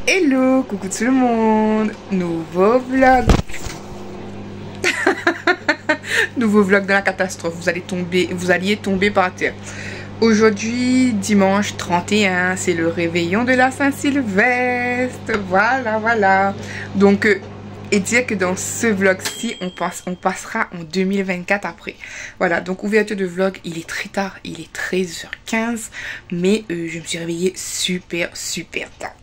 Hello, coucou tout le monde. Nouveau vlog. Nouveau vlog de la catastrophe. Vous alliez tomber par terre. Aujourd'hui, dimanche 31, c'est le réveillon de la Saint-Sylvestre. Voilà. Donc, et dire que dans ce vlog-ci, on passera en 2024 après. Voilà, donc ouverture de vlog, il est très tard, il est 13h15. Mais je me suis réveillée super tard.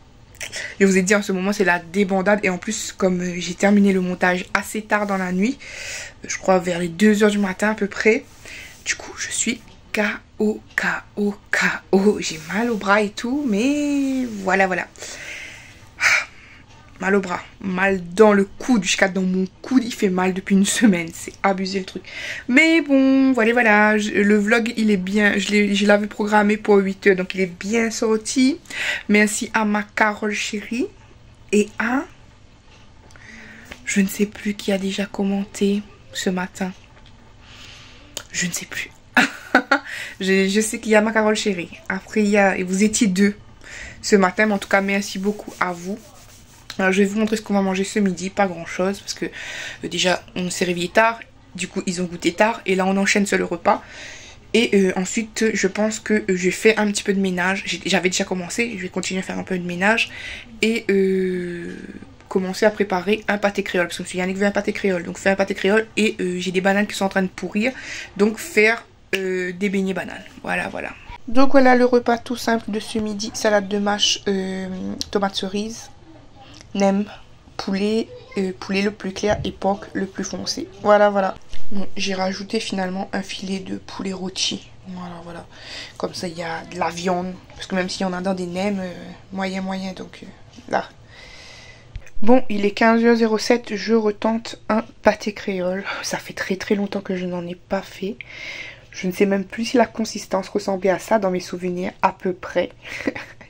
Je vous ai dit en ce moment c'est la débandade et en plus comme j'ai terminé le montage assez tard dans la nuit, je crois vers les 2h du matin à peu près, du coup je suis KO. J'ai mal au bras et tout, mais voilà. Mal au bras, mal dans le coude, jusqu'à dans mon coude, il fait mal depuis une semaine, c'est abusé le truc. Mais bon, voilà, le vlog il est bien, je l'avais programmé pour 8h, donc il est bien sorti. Merci à ma Carole chérie et à, je ne sais plus qui a déjà commenté ce matin. Je ne sais plus. je sais qu'il y a ma Carole chérie. Après, vous étiez deux ce matin, mais en tout cas, merci beaucoup à vous. Alors je vais vous montrer ce qu'on va manger ce midi, pas grand chose parce que déjà on s'est réveillé tard, du coup ils ont goûté tard et là on enchaîne sur le repas. Et ensuite je pense que je fais un petit peu de ménage, j'avais déjà commencé, je vais continuer à faire un peu de ménage et commencer à préparer un pâté créole parce que M. Yannick veut un pâté créole, donc faire un pâté créole et j'ai des bananes qui sont en train de pourrir, donc faire des beignets bananes, voilà. Donc voilà le repas tout simple de ce midi, salade de mâche, tomate cerise, nem, poulet le plus clair et porc le plus foncé. Voilà. Bon, j'ai rajouté finalement un filet de poulet rôti. Voilà. Comme ça, il y a de la viande. Parce que même s'il y en a dans des nems, moyen. Donc là. Bon, il est 15h07. Je retente un pâté créole. Ça fait très longtemps que je n'en ai pas fait. Je ne sais même plus si la consistance ressemblait à ça dans mes souvenirs. À peu près.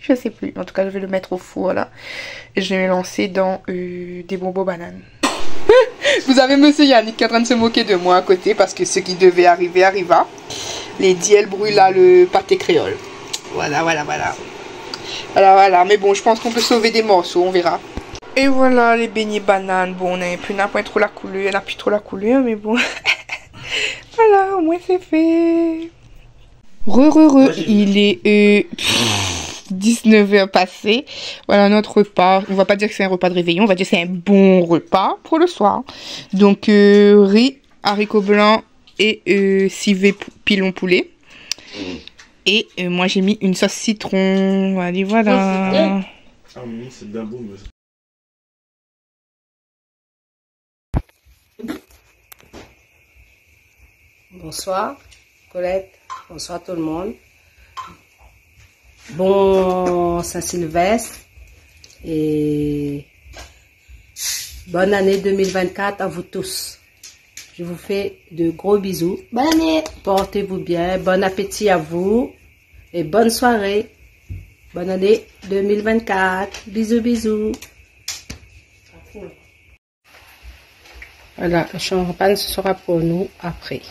Je sais plus. En tout cas, je vais le mettre au four là. Et je vais me lancer dans des bonbons bananes. Vous avez monsieur Yannick qui est en train de se moquer de moi à côté parce que ce qui devait arriver arriva. Lady, elle brûle là le pâté créole. Voilà. Mais bon, je pense qu'on peut sauver des morceaux, on verra. Et voilà les beignets bananes. Bon, on n'a plus trop la couleur, mais bon. Voilà, au moins c'est fait. Il est 19h passé. Voilà notre repas. On va pas dire que c'est un repas de réveillon, on va dire que c'est un bon repas pour le soir. Donc riz, haricots blancs et civet pilon poulet. Et moi j'ai mis une sauce citron. Voilà. C'est bien beau, mais... Bonsoir Colette, bonsoir tout le monde. Bon Saint-Sylvestre et bonne année 2024 à vous tous. Je vous fais de gros bisous. Bonne année. Portez-vous bien, bon appétit à vous et bonne soirée. Bonne année 2024. Bisous. Voilà, le champagne ce sera pour nous après.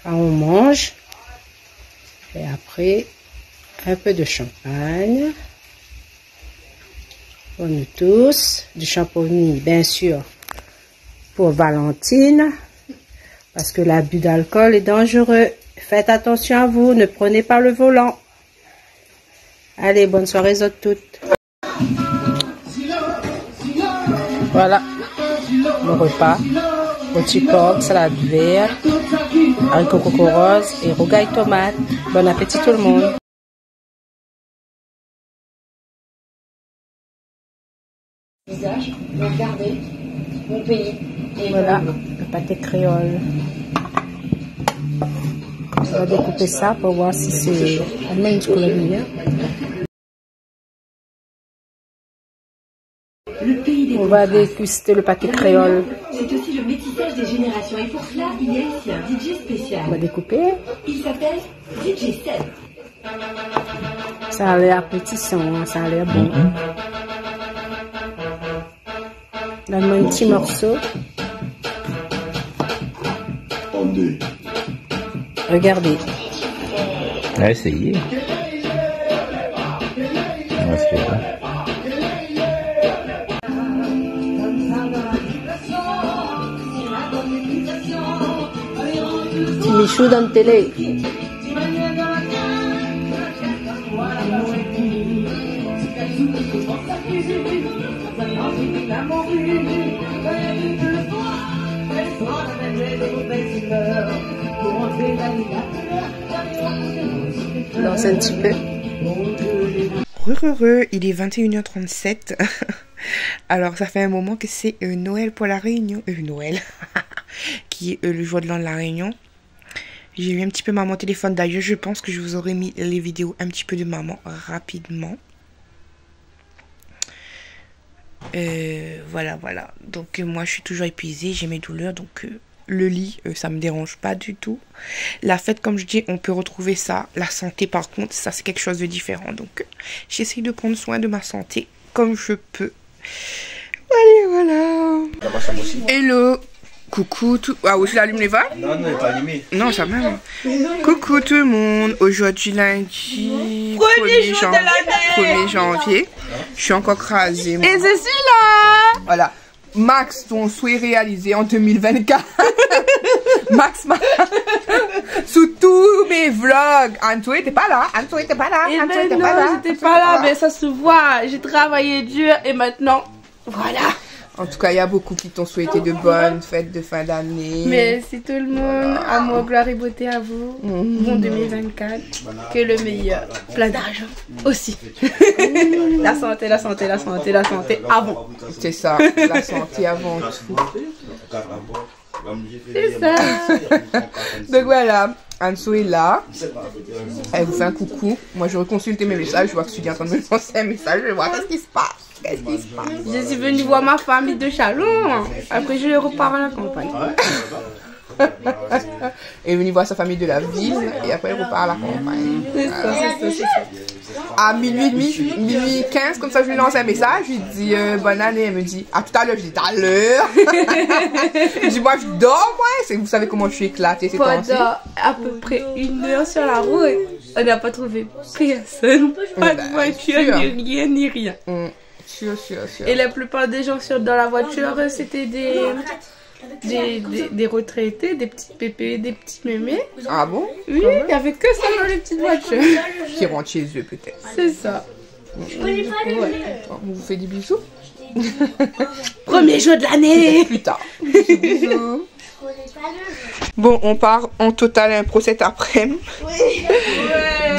On mange et après un peu de champagne pour nous tous, du champagne bien sûr pour Valentine parce que l'abus d'alcool est dangereux. Faites attention à vous, ne prenez pas le volant. Allez, bonne soirée à toutes. Voilà le repas. Petit porc, salade verte, haricots coco rose et rougail tomate. Bon appétit tout le monde. Regardez mon pays. Et voilà le pâté créole. On va découper ça pour voir si c'est la même couleur. On va déguster le pâté créole. C'est aussi le métissage des générations. Et pour cela, il y a ici un DJ spécial. On va découper. Il s'appelle DJ Seb. Ça a l'air appétissant, hein, ça a l'air bon. Donne-moi un petit morceau. Regardez. On va essayer. Petit Michou dans la télé. Danse un petit peu. Il est 21h37. Alors ça fait un moment que c'est Noël pour la Réunion. Noël. Qui est le jour de l'an de la Réunion. J'ai eu un petit peu maman au téléphone. D'ailleurs, je pense que je vous aurais mis les vidéos un petit peu de maman rapidement. Voilà. Donc moi, je suis toujours épuisée. J'ai mes douleurs. Donc le lit, ça me dérange pas du tout. La fête, comme je dis, on peut retrouver ça. La santé, par contre, ça, c'est quelque chose de différent. Donc j'essaye de prendre soin de ma santé comme je peux. Allez, voilà. Hello. Coucou tout... Ah, aussi l'allume les va? Non, il n'est pas allumé. Non, ça même. Coucou tout le monde. Aujourd'hui, lundi 1er janvier. Je suis encore crasée. Moi. Et je suis là. Voilà. Max, ton souhait réalisé en 2024. Max, sous tous mes vlogs. Anto était pas là. Eh ben non, j'étais pas là. Mais ça se voit. J'ai travaillé dur et maintenant, voilà. En tout cas, il y a beaucoup qui t'ont souhaité de bonnes fêtes de fin d'année. Merci tout le monde. Amour, gloire et beauté à vous. Bon 2024. Que le meilleur. Plein d'argent aussi. La santé avant. C'est ça, la santé avant tout. C'est ça. Donc voilà, Anso est là. Elle vous fait un coucou. Moi, je reconsulte mes messages. Je vois que tu es en train de me lancer un message. Je vois qu'est-ce qui se passe. Je suis venue voir ma famille de Chalon. Après, je repars à la campagne. Et venue voir sa famille de la ville. Et après, elle repart à la campagne. C'est ça. À minuit 15, comme ça, je lui lance un message. Je lui dis bonne année. Elle me dit à tout à l'heure. Je dis tout à l'heure. Je dis moi, je dors, moi. Vous savez comment je suis éclatée ces temps-ci. Pendant à peu près 1 heure sur la route, on n'a pas trouvé personne. Pas de voiture, ni rien. Sûr. Et la plupart des gens dans la voiture, c'était des retraités, des petits pépés, des petits mémés. Ah bon? Oui, il n'y avait que ça dans les petites voitures. Qui rentrent chez eux peut-être. C'est ça. On vous fait des bisous. Premier jour de l'année. Plus tard. Bisous. Bon, on part en total impro cet après-midi.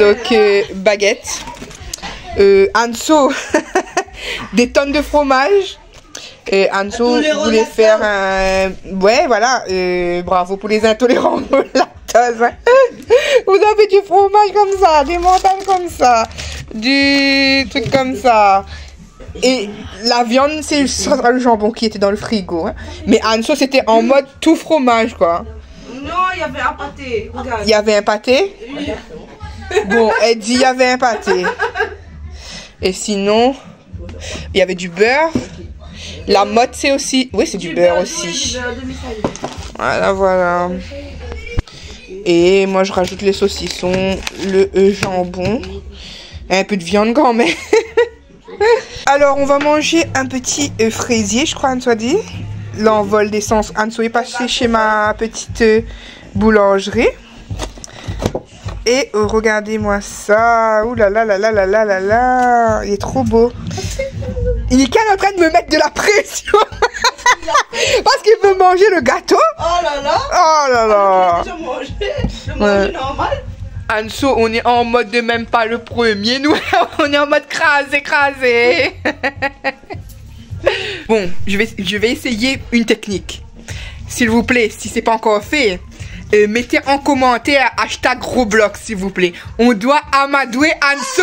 Donc, baguette. Anso, des tonnes de fromage. Et Anso voulait faire un... Ouais, voilà. Bravo pour les intolérants au lactose. Vous avez du fromage comme ça, des montagnes comme ça, du truc comme ça. Et la viande, c'est le jambon qui était dans le frigo. Hein. Mais Anso, c'était en mode tout fromage, quoi. Non, il y avait un pâté. Regarde. Il y avait un pâté? Bon, elle dit il y avait un pâté. Et sinon, il y avait du beurre. La motte, c'est aussi... Oui, c'est du beurre aussi. Voilà. Et moi, je rajoute les saucissons, le jambon. Un peu de viande quand même. Alors, on va manger un petit fraisier, je crois, Anso a dit. L'envol d'essence. Anso est passé chez ma petite boulangerie. Et regardez-moi ça. Ouh là là là là là là là là. Il est trop beau. Nika est en train de me mettre de la pression. Parce qu'il veut manger le gâteau. Oh là là. Oh là là. Je mange normal. Anso, on est en mode de même pas le premier. Nous, on est en mode crasé. Bon, je vais essayer une technique. S'il vous plaît, si c'est pas encore fait. Mettez en commentaire hashtag Roblox s'il vous plaît. On doit amadouer Anso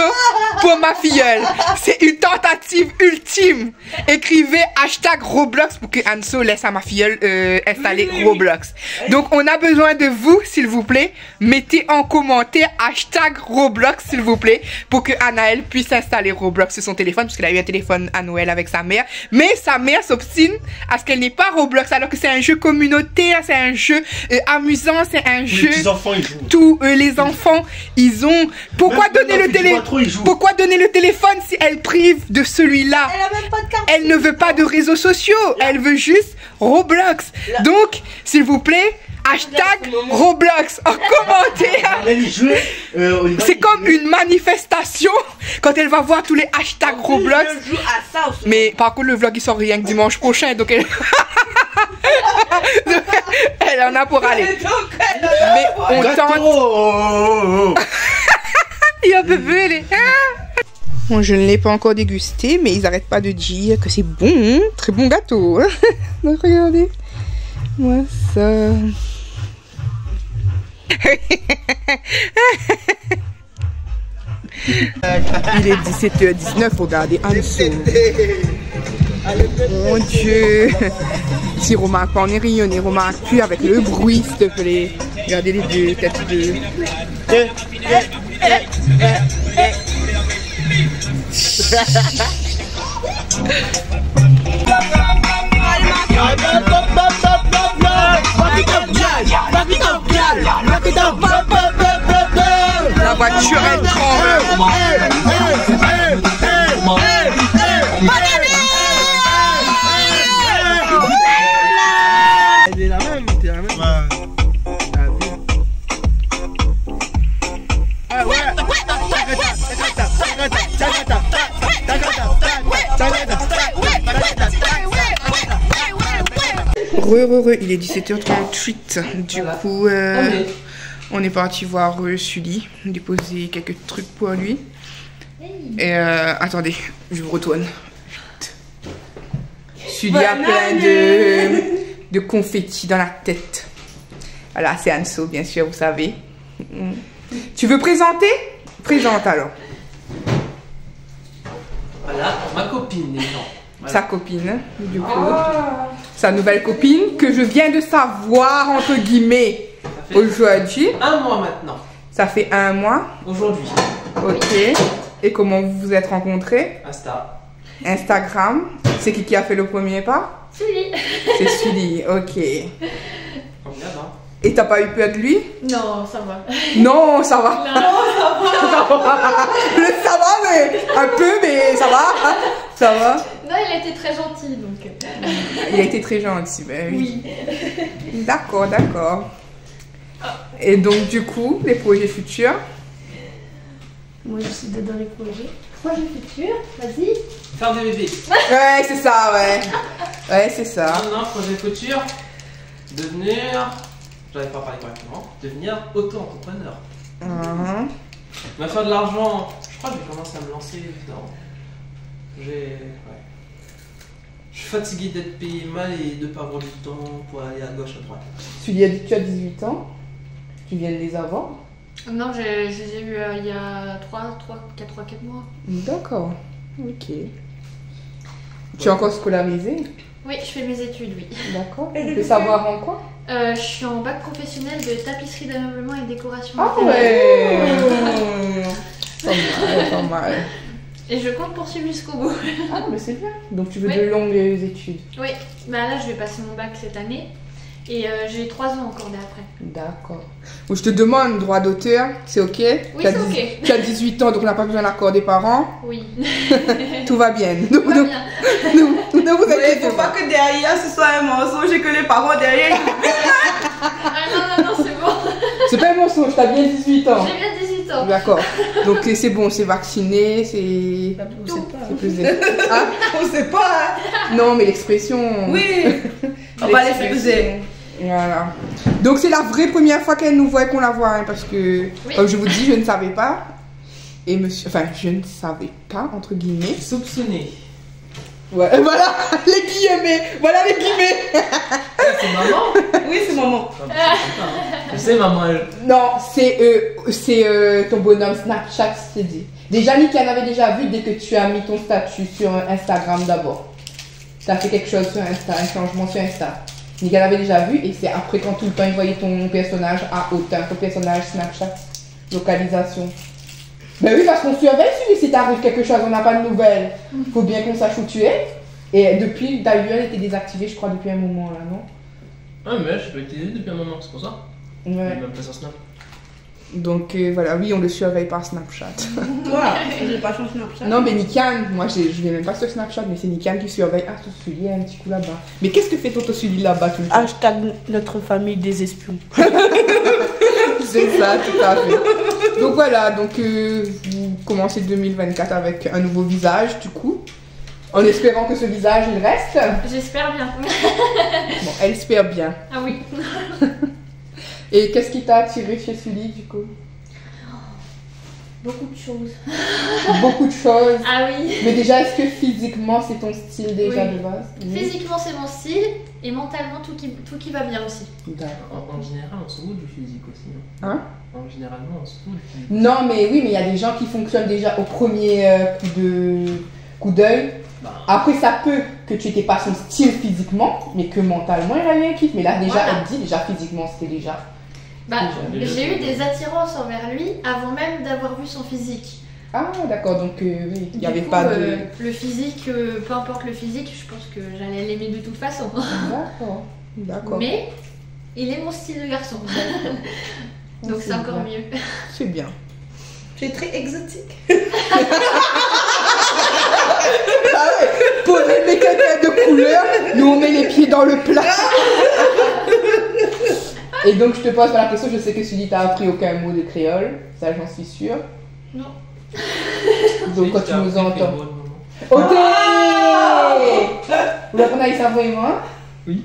pour ma filleule. C'est une tentative ultime. Écrivez hashtag Roblox pour que Anso laisse à ma filleule installer Roblox. Donc on a besoin de vous s'il vous plaît. Mettez en commentaire hashtag Roblox s'il vous plaît pour que Anaël puisse installer Roblox sur son téléphone parce qu'elle a eu un téléphone à Noël avec sa mère. Mais sa mère s'obstine à ce qu'elle n'ait pas Roblox alors que c'est un jeu communautaire, c'est un jeu amusant. temps, c'est un jeu. Les petits enfants, ils jouent. Tous les enfants, ils ont. Pourquoi donner le Pourquoi donner le téléphone si elle prive de celui-là? Elle a même pas de carte. Elle ne veut pas de réseaux sociaux. Elle veut juste Roblox. Donc, s'il vous plaît, hashtag Roblox en commentaire. C'est comme une manifestation quand elle va voir tous les hashtags Roblox. Mais par contre, le vlog il sort rien que dimanche prochain, donc elle. Elle en a pour aller. Mais on tente. Il y a un peu belé. Bon, je ne l'ai pas encore dégusté, mais ils n'arrêtent pas de dire que c'est bon, très bon gâteau. Donc regardez, moi ça. Il est 17h19, regardez Anso. Mon Dieu. Si remarque pas, on est rayonné, remarque plus avec le bruit, s'il te plaît. Regardez les deux, tête deux. La voiture elle tremble. T'es la même, t'es la même. Ah ouais. Il est 17h38. Du coup, on est parti voir Sully, déposer quelques trucs pour lui. Et attendez, je vous retourne. Sully a plein de confettis dans la tête. Voilà, c'est Anso, bien sûr, vous savez. Tu veux présenter? Présente alors. Voilà, ma copine, les gens. Voilà. Sa copine, du coup. Sa nouvelle copine que je viens de savoir, entre guillemets, aujourd'hui. 1 mois maintenant. Ça fait 1 mois. Aujourd'hui. Ok. Et comment vous vous êtes rencontrés? Instagram. C'est qui a fait le premier pas? Sully. C'est Sully, ok. Comme d'hab, hein. Et t'as pas eu peur de lui? Non, ça va. Non, ça va. Non, ça va. Ça va, mais un peu, mais ça va. Ça va. Non, il a été très gentil, donc. Il a été très gentil, ben oui. Oui. D'accord, d'accord. Et donc, du coup, les projets futurs? Moi, je suis dans les projets. Projet futur, vas-y. Faire des bébés. Ouais, c'est ça, ouais. Ouais, c'est ça. Non, projet futur. Devenir. J'arrive pas à parler correctement. Devenir auto-entrepreneur. Va faire de l'argent. Je crois que je vais commencer à me lancer dedans. Ouais. Je suis fatigué d'être payé mal et de pas avoir du temps pour aller à gauche, à droite. Tu lui as dit que tu as 18 ans? Tu viens de les avoir? Non, je les ai eus il y a 4 mois. D'accord. Ok. Tu es encore scolarisé? Oui, je fais mes études, oui. D'accord. Tu peux savoir en quoi? Je suis en bac professionnel de tapisserie d'ameublement et décoration. Ah ouais. Pas mal, pas mal. Et je compte poursuivre jusqu'au bout. Ah mais c'est bien. Donc tu veux Oui. de longues études? Oui, bah là je vais passer mon bac cette année. Et j'ai 3 ans encore d'après. D'accord. Bon, je te demande, droit d'auteur, c'est ok? Oui, c'est ok. Tu as 18 ans, donc on n'a pas besoin d'accord des parents. Oui. Tout va bien. Tout va bien. Ne vous inquiétez Faut pas que derrière ce soit un mensonge et que les parents derrière. Ah non, c'est bon. C'est pas un mensonge, t'as bien 18 ans. J'ai bien 18 ans. D'accord. Donc c'est bon, c'est vacciné, c'est... C'est plus... Ah, On sait pas. non, mais l'expression... Oui. On va les poser. Voilà. Donc c'est la vraie première fois qu'elle nous voit et qu'on la voit, hein, parce que, Oui. comme je vous dis, je ne savais pas. Et monsieur... Enfin, je ne savais pas, entre guillemets. Soupçonné. Ouais, voilà, les guillemets. Voilà les guillemets. C'est maman. Oui, c'est maman. Je sais, maman. Non, c'est ton bonhomme Snapchat, c'est dit. Déjà, Nick en avait déjà vu dès que tu as mis ton statut sur Instagram d'abord. Tu as fait quelque chose sur Insta, un changement sur Insta. Nick en avait déjà vu et c'est après quand tout le temps il voyait ton personnage à hauteur, ton personnage Snapchat, localisation. Ben oui, parce qu'on surveille si t'arrive quelque chose, on n'a pas de nouvelles. Faut bien qu'on sache où tu es. Et depuis, d'ailleurs, elle était désactivée, je crois, depuis un moment là, non? Ah, mais je peux l'utiliser depuis un moment, c'est pour ça. Il est Ouais. même pas sur Snap. Donc voilà, oui, on le surveille par Snapchat. Voilà, j'ai pas changé Snapchat. Non, mais Nikan, moi je vais même pas sur Snapchat, mais c'est Nikan qui surveille. Ah, Toto Sully, il y a un petit coup là-bas. Mais qu'est-ce que fait Toto Sully là-bas tout le temps? Hashtag notre famille des espions. C'est ça, tout à fait. Donc voilà, donc vous commencez 2024 avec un nouveau visage, du coup. En espérant que ce visage, il reste. J'espère bien. Bon, elle espère bien. Ah oui. Et qu'est-ce qui t'a attiré chez Sully, du coup? Beaucoup de choses. Beaucoup de choses. Ah oui. Mais déjà, est-ce que physiquement, c'est ton style déjà Oui. de base? Physiquement, c'est mon style. Et mentalement, tout qui va bien aussi. D'accord. En général, on se fout du physique aussi. Hein? En généralement, on se fout du physique. Non, mais oui, mais il y a des gens qui fonctionnent déjà au premier coup d'œil. Bah, Après, ça peut que tu n'étais pas son style physiquement, mais que mentalement, il a eu un kiff. Mais là, déjà, Voilà. elle dit, déjà, physiquement, c'était déjà. Bah, Déjà. j'ai eu des attirances envers lui avant même d'avoir vu son physique. Ah, d'accord, donc oui, il n'y Du avait coup, pas de. le physique, peu importe le physique, je pense que j'allais l'aimer de toute façon. D'accord, d'accord. Mais il est mon style de garçon. Donc c'est encore bien. mieux. C'est bien. Tu es très exotique. Ah ouais, pour aimer quelqu'un de couleur, nous on met les pieds dans le plat. Et donc, je te pose la question, je sais que Sully t'a appris aucun mot de créole, ça j'en suis sûre. Non. Donc, quand tu t'as nous appris tes entends. mots, maman. Ok. Vous apprenez à ça vraiment? Oui.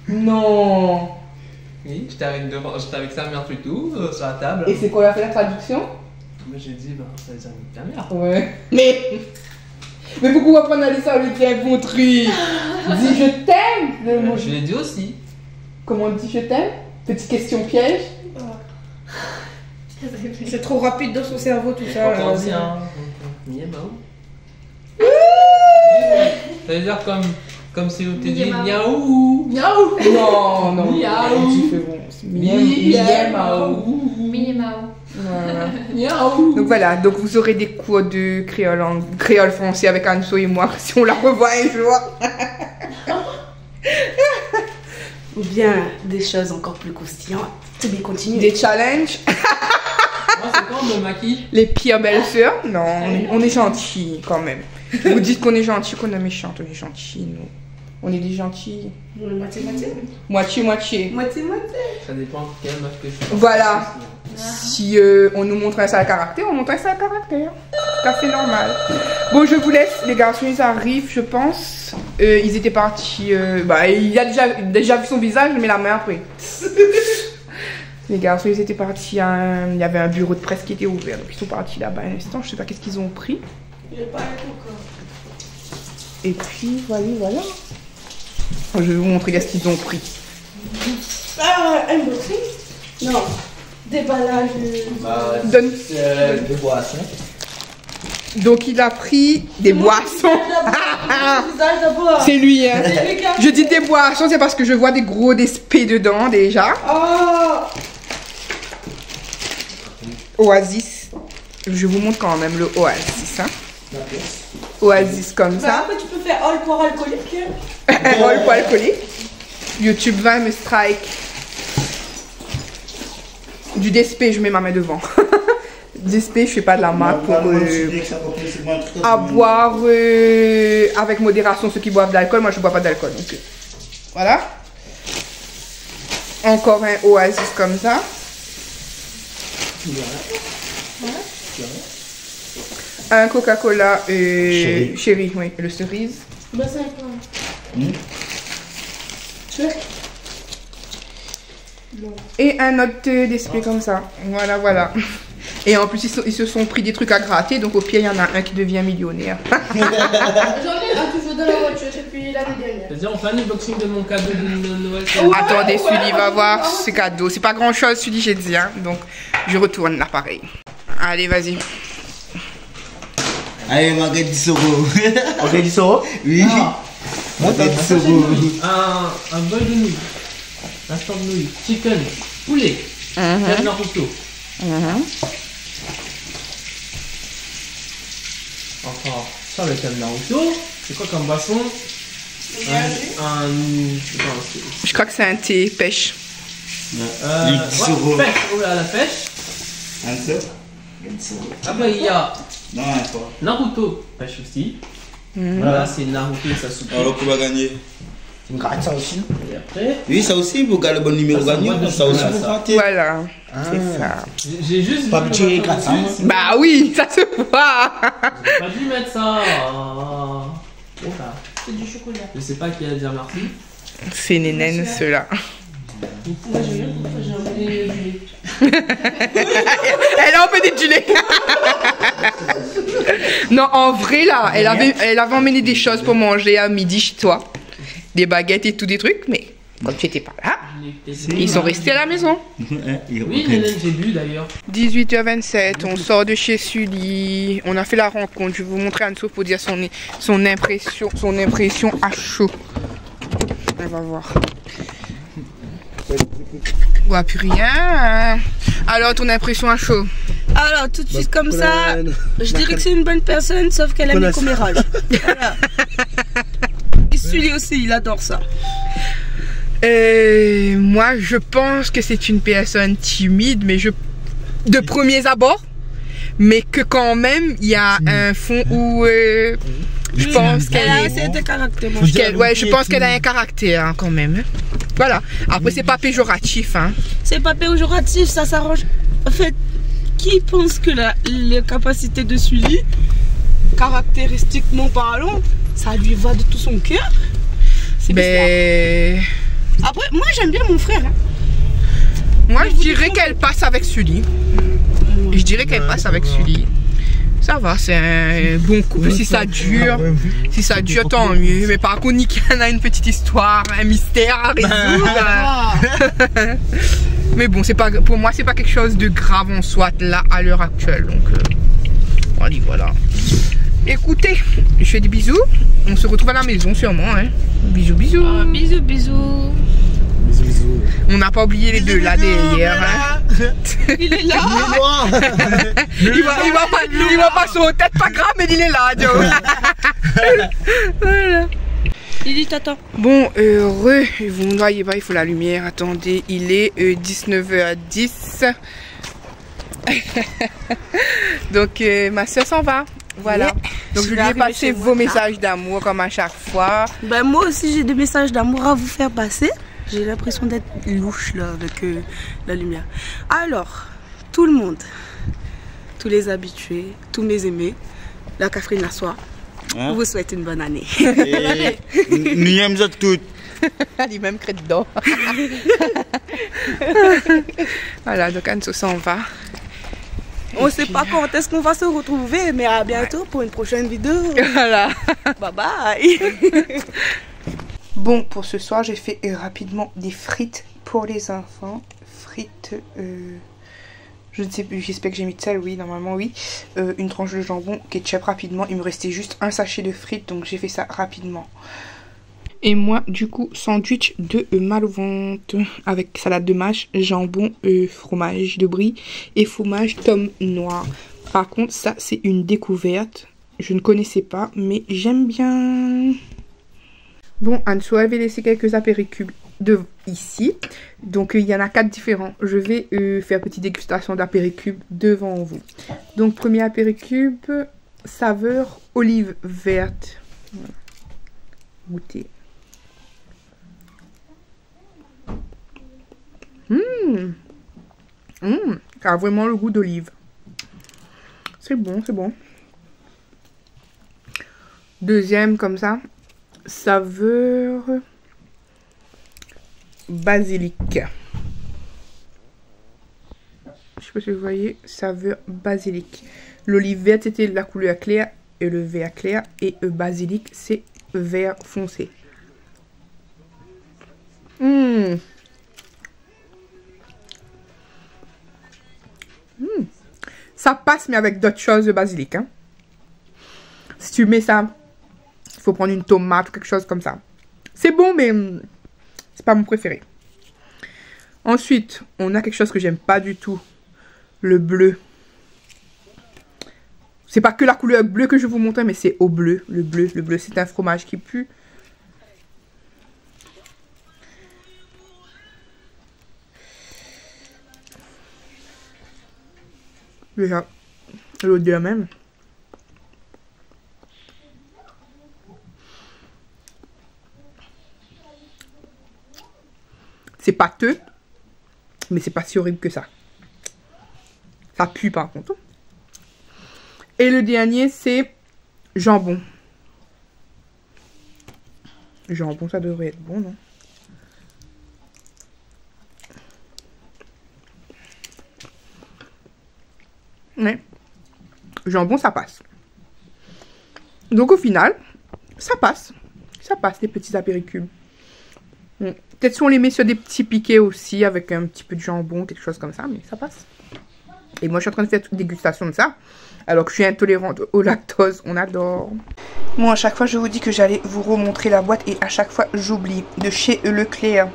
Non. Oui, j'étais avec sa mère et tout, sur la table. Et c'est quoi, on a fait la traduction? Moi j'ai dit, ben, ça les amis de ta mère. Ouais. Mais pourquoi prendre à ça, on lui dit un bon truc? Dis je t'aime. Le mot Je l'ai dit aussi. Comment on dit je t'aime? Petite question piège. C'est trop rapide dans son cerveau tout ça. Pourtant aussi, hein. Miaou. Ça veut dire comme si on te dit Miaou. miaou. Non, non. Miaou. Différence. Miaou. Minimao. Voilà. Miaou. Donc voilà, donc vous aurez des cours de créole français avec Anso et moi si on la revoit un jour. Ou bien des choses encore plus croustillantes. Tu bien continuer. Des challenges. Moi c'est quand on me maquille. Les pires belles-sœurs. Non, on est gentils quand même. Vous dites qu'on est gentil, qu'on est méchant, on est gentils, nous. On est des gentils. Moitié-moitié. Moitié-moitié. Moitié-moitié. Ça dépend de quelle meuf que je suis. Voilà. Si on nous montre un sale caractère, on montre un sale caractère. Tout à fait normal. Bon, je vous laisse. Les garçons, ils arrivent, je pense. Ils étaient partis. Bah, il a déjà vu son visage, mais la main après. Les garçons, ils étaient partis. Il y avait un bureau de presse qui était ouvert. Donc, ils sont partis là-bas un instant. Je sais pas qu'est-ce qu'ils ont pris. Il est pas avec encore. Et puis, voilà. Je vais vous montrer qu'est-ce qu'ils ont pris. Ah, un unboxing? Non. Déballage. Donne. Des boissons. Donc, il a pris des boissons. Visage d'abord. C'est lui, hein. C'est lui qui a- Je dis des boissons, c'est parce que je vois des gros DSP dedans déjà. Oh. Oasis. Je vous montre quand même le Oasis. Hein. Oasis comme Bah, ça. après, tu peux faire all pour alcoolique. Un rôle pour alcoolique. YouTube 20 me strike. Du DSP, je mets ma main devant. DSP, je fais pas de la marque pour à boire avec modération ceux qui boivent de l'alcool. Moi, je bois pas d'alcool. Donc, voilà. Encore un Oasis comme ça. Un Coca-Cola chéri, oui, le cerise. Bah, c'est un peu. Et un autre display comme ça. Voilà, voilà. Et en plus, ils se sont pris des trucs à gratter. Donc, au pire, il y en a un qui devient millionnaire. J'en ai un toujours dans la voiture depuis l'année dernière. C'est-à-dire, on fait un unboxing de mon cadeau de Noël. Attendez, Sully va voir ses cadeaux. C'est pas grand-chose, Sully, j'ai dit. Hein. Donc, je retourne l'appareil. Allez, vas-y. Allez, Marguerite Soro. Marguerite Soro? Oui. Marguerite Soro. Un bol de nouilles. Instant de nouilles. Chicken. Poulet. Crème Naruto. Encore ça avec crème Naruto. C'est quoi comme boisson? Je crois que c'est un thé pêche. Pêche, à la pêche. Après, il y a Naruto, pêche aussi. Voilà, c'est Naruto et Sasuke. Alors, qu'on va gagner. Tu me grattes ça aussi? Et après. Oui, ça aussi, vous gardez le bon numéro gagnant. Ça aussi, vous grattez. Voilà, c'est ça. J'ai juste. Pas petit gratte ça. Bah oui, ça se voit. J'ai pas dû mettre ça. C'est du chocolat. Je sais pas qui a dire merci. C'est Nénène, ceux-là. Moi j'ai rien, j'ai emmené du lait. Elle a emmené du lait. Non, en vrai, là, elle avait emmené des choses pour manger à midi chez toi. Des baguettes et tout, des trucs, mais comme tu étais pas là, ils sont restés à la maison. Oui, Hélène, j'ai bu d'ailleurs. 18h27, on sort de chez Sully. On a fait la rencontre. Je vais vous montrer Anne-Sophie pour dire son impression à chaud. On va voir. On voit plus rien. Alors, ton impression à chaud? Alors, tout de suite comme ça, je dirais que c'est une bonne personne, sauf qu'elle aime les commérages. Voilà. Et Sully aussi, il adore ça. Moi, je pense que c'est une personne timide, mais de premiers abords, mais que quand même, il y a un fond où je pense qu'elle a un caractère. Je pense qu'elle a un caractère hein, quand même. Voilà. Après, c'est pas péjoratif. Hein. C'est pas péjoratif, ça s'arrange. En fait, qui pense que les capacités de Sully, caractéristiquement parlant, ça lui va de tout son cœur? C'est bizarre. Après, moi j'aime bien mon frère. Hein. Moi je dirais qu'elle passe avec Sully. Je dirais qu'elle passe avec Sully. Ça va, c'est un bon couple. Si ça dure, tant mieux. Mais par contre, Nicky a une petite histoire, un mystère à résoudre. Mais bon, pour moi, c'est pas quelque chose de grave en soi là à l'heure actuelle. Donc, voilà. Écoutez, je fais des bisous. On se retrouve à la maison sûrement. Hein. Bisous, bisous. Oh, bisous, bisous. Bisous, bisous. On n'a pas oublié les deux là derrière. Hein. Il est là. Il va pas sur tête, pas grave, mais il est là, Joe. Voilà. Il dit t'attends. Bon, vous ne voyez pas, il faut la lumière. Attendez, il est 19h10. Donc, ma soeur s'en va. Voilà. Donc, je lui ai passé vos messages d'amour comme à chaque fois. Ben, moi aussi, j'ai des messages d'amour à vous faire passer. J'ai l'impression d'être louche là avec la lumière. Alors, tout le monde, tous les habitués, tous mes aimés, la Catherine Lassois, on vous souhaite une bonne année. Nous aimons toutes. Elle est même crête dedans. Voilà, donc Anne s'en va. On ne sait pas quand est-ce qu'on va se retrouver, mais à bientôt pour une prochaine vidéo. Voilà. Bye bye. Bon, pour ce soir, j'ai fait rapidement des frites pour les enfants. Frites, je ne sais plus, j'espère que j'ai mis de sel, oui, normalement oui. Une tranche de jambon, ketchup rapidement. Il me restait juste un sachet de frites, donc j'ai fait ça rapidement. Et moi, du coup, sandwich de mal au ventre avec salade de mâche, jambon, fromage de brie et fromage tome noir. Par contre, ça, c'est une découverte. Je ne connaissais pas, mais j'aime bien. Bon, Anne-Sophie avait laissé quelques apéricubes ici. Donc, il y en a 4 différents. Je vais faire petite dégustation d'apéricubes devant vous. Donc, premier apéricube, saveur olive verte. Voilà. Goûter. Ça a vraiment le goût d'olive. C'est bon, c'est bon. Deuxième, comme ça. Saveur basilic. Je sais pas si vous voyez. Saveur basilic. L'olive verte, c'était la couleur claire et le vert clair. Et le basilic, c'est vert foncé. Ça passe, mais avec d'autres choses de basilic. Hein. Si tu mets ça, il faut prendre une tomate ou quelque chose comme ça. C'est bon, mais c'est pas mon préféré. Ensuite, on a quelque chose que j'aime pas du tout. Le bleu. C'est pas que la couleur bleue que je vous montre, mais c'est au bleu. Le bleu, c'est un fromage qui pue. Déjà, l'odeur même. C'est pâteux, mais c'est pas si horrible que ça. Ça pue par contre. Et le dernier, c'est jambon. Jambon, ça devrait être bon, non? Ouais. Jambon, ça passe. Donc au final, ça passe. Ça passe, les petits apéricubes. Peut-être si on les met sur des petits piquets aussi, avec un petit peu de jambon, quelque chose comme ça, mais ça passe. Et moi, je suis en train de faire toute dégustation de ça, alors que je suis intolérante au lactose. On adore. Moi, à chaque fois, je vous dis que j'allais vous remontrer la boîte, et à chaque fois, j'oublie. De chez Leclerc,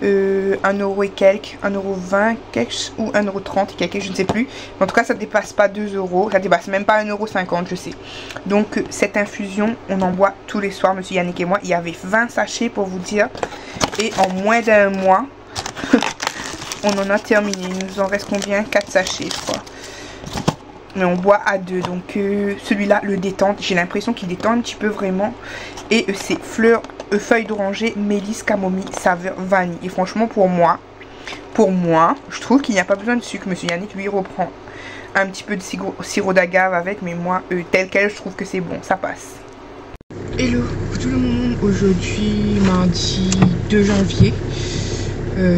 1€ et quelques, 1,20€ quelque, ou 1,30€ et quelques, je ne sais plus. En tout cas, ça ne dépasse pas 2€, ça dépasse même pas 1,50€, je sais. Donc, cette infusion, on en boit tous les soirs, monsieur Yannick et moi. Il y avait 20 sachets pour vous dire. Et en moins d'un mois, on en a terminé. Il nous en reste combien? 4 sachets, je crois. Mais on boit à 2. Donc, celui-là, le détente. J'ai l'impression qu'il détend un petit peu vraiment. Et c'est feuilles d'oranger, mélisse, camomille, saveur vanille. Et franchement, pour moi, je trouve qu'il n'y a pas besoin de sucre. Monsieur Yannick, lui, reprend un petit peu de sirop d'agave avec. Mais moi, tel quel, je trouve que c'est bon. Ça passe. Hello tout le monde. Aujourd'hui, mardi 2 janvier.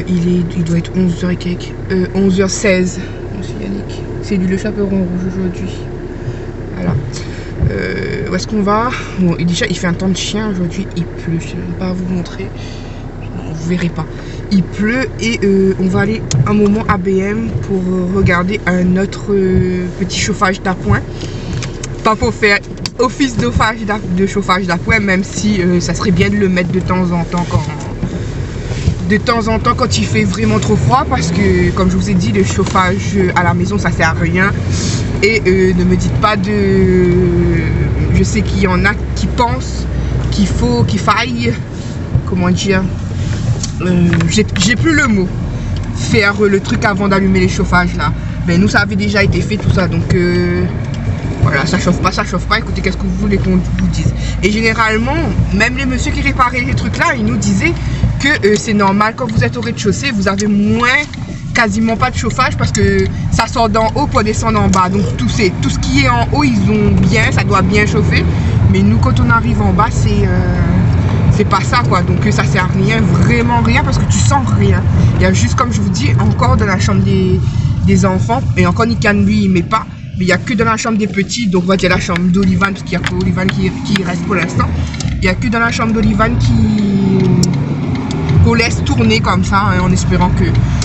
Il doit être 11h et quelques. 11h16. Monsieur Yannick. C'est lui le chaperon rouge aujourd'hui. Voilà. Où est-ce qu'on va? Bon, déjà, il fait un temps de chien aujourd'hui. Il pleut. Je ne vais même pas vous montrer. Non, vous verrez pas. Il pleut et on va aller un moment à BM pour regarder un autre petit chauffage d'appoint. Pas pour faire office de chauffage d'appoint, même si ça serait bien de le mettre de temps en temps quand il fait vraiment trop froid, parce que comme je vous ai dit, le chauffage à la maison ça sert à rien. Et ne me dites pas je sais qu'il y en a qui pensent qu'il faille, comment dire, j'ai plus le mot, faire le truc avant d'allumer les chauffages là. Mais nous ça avait déjà été fait tout ça, donc voilà, ça chauffe pas, écoutez, qu'est-ce que vous voulez qu'on vous dise? Et généralement, même les messieurs qui réparaient les trucs là, ils nous disaient que c'est normal, quand vous êtes au rez-de-chaussée, vous avez quasiment pas de chauffage, parce que ça sort d'en haut pour descendre en bas. Donc tout ce qui est en haut, ils ont bien, ça doit bien chauffer. Mais nous, quand on arrive en bas, c'est pas ça quoi. Donc ça sert à rien, vraiment rien, parce que tu sens rien. Il y a juste, comme je vous dis, encore dans la chambre des enfants, et encore Nikan lui il met pas. Mais il n'y a que dans la chambre des petits, donc on va dire la chambre d'Olivan, parce qu'il n'y a que Olivan qui reste pour l'instant. Il n'y a que dans la chambre d'Olivan qu'on laisse tourner comme ça, hein, en espérant que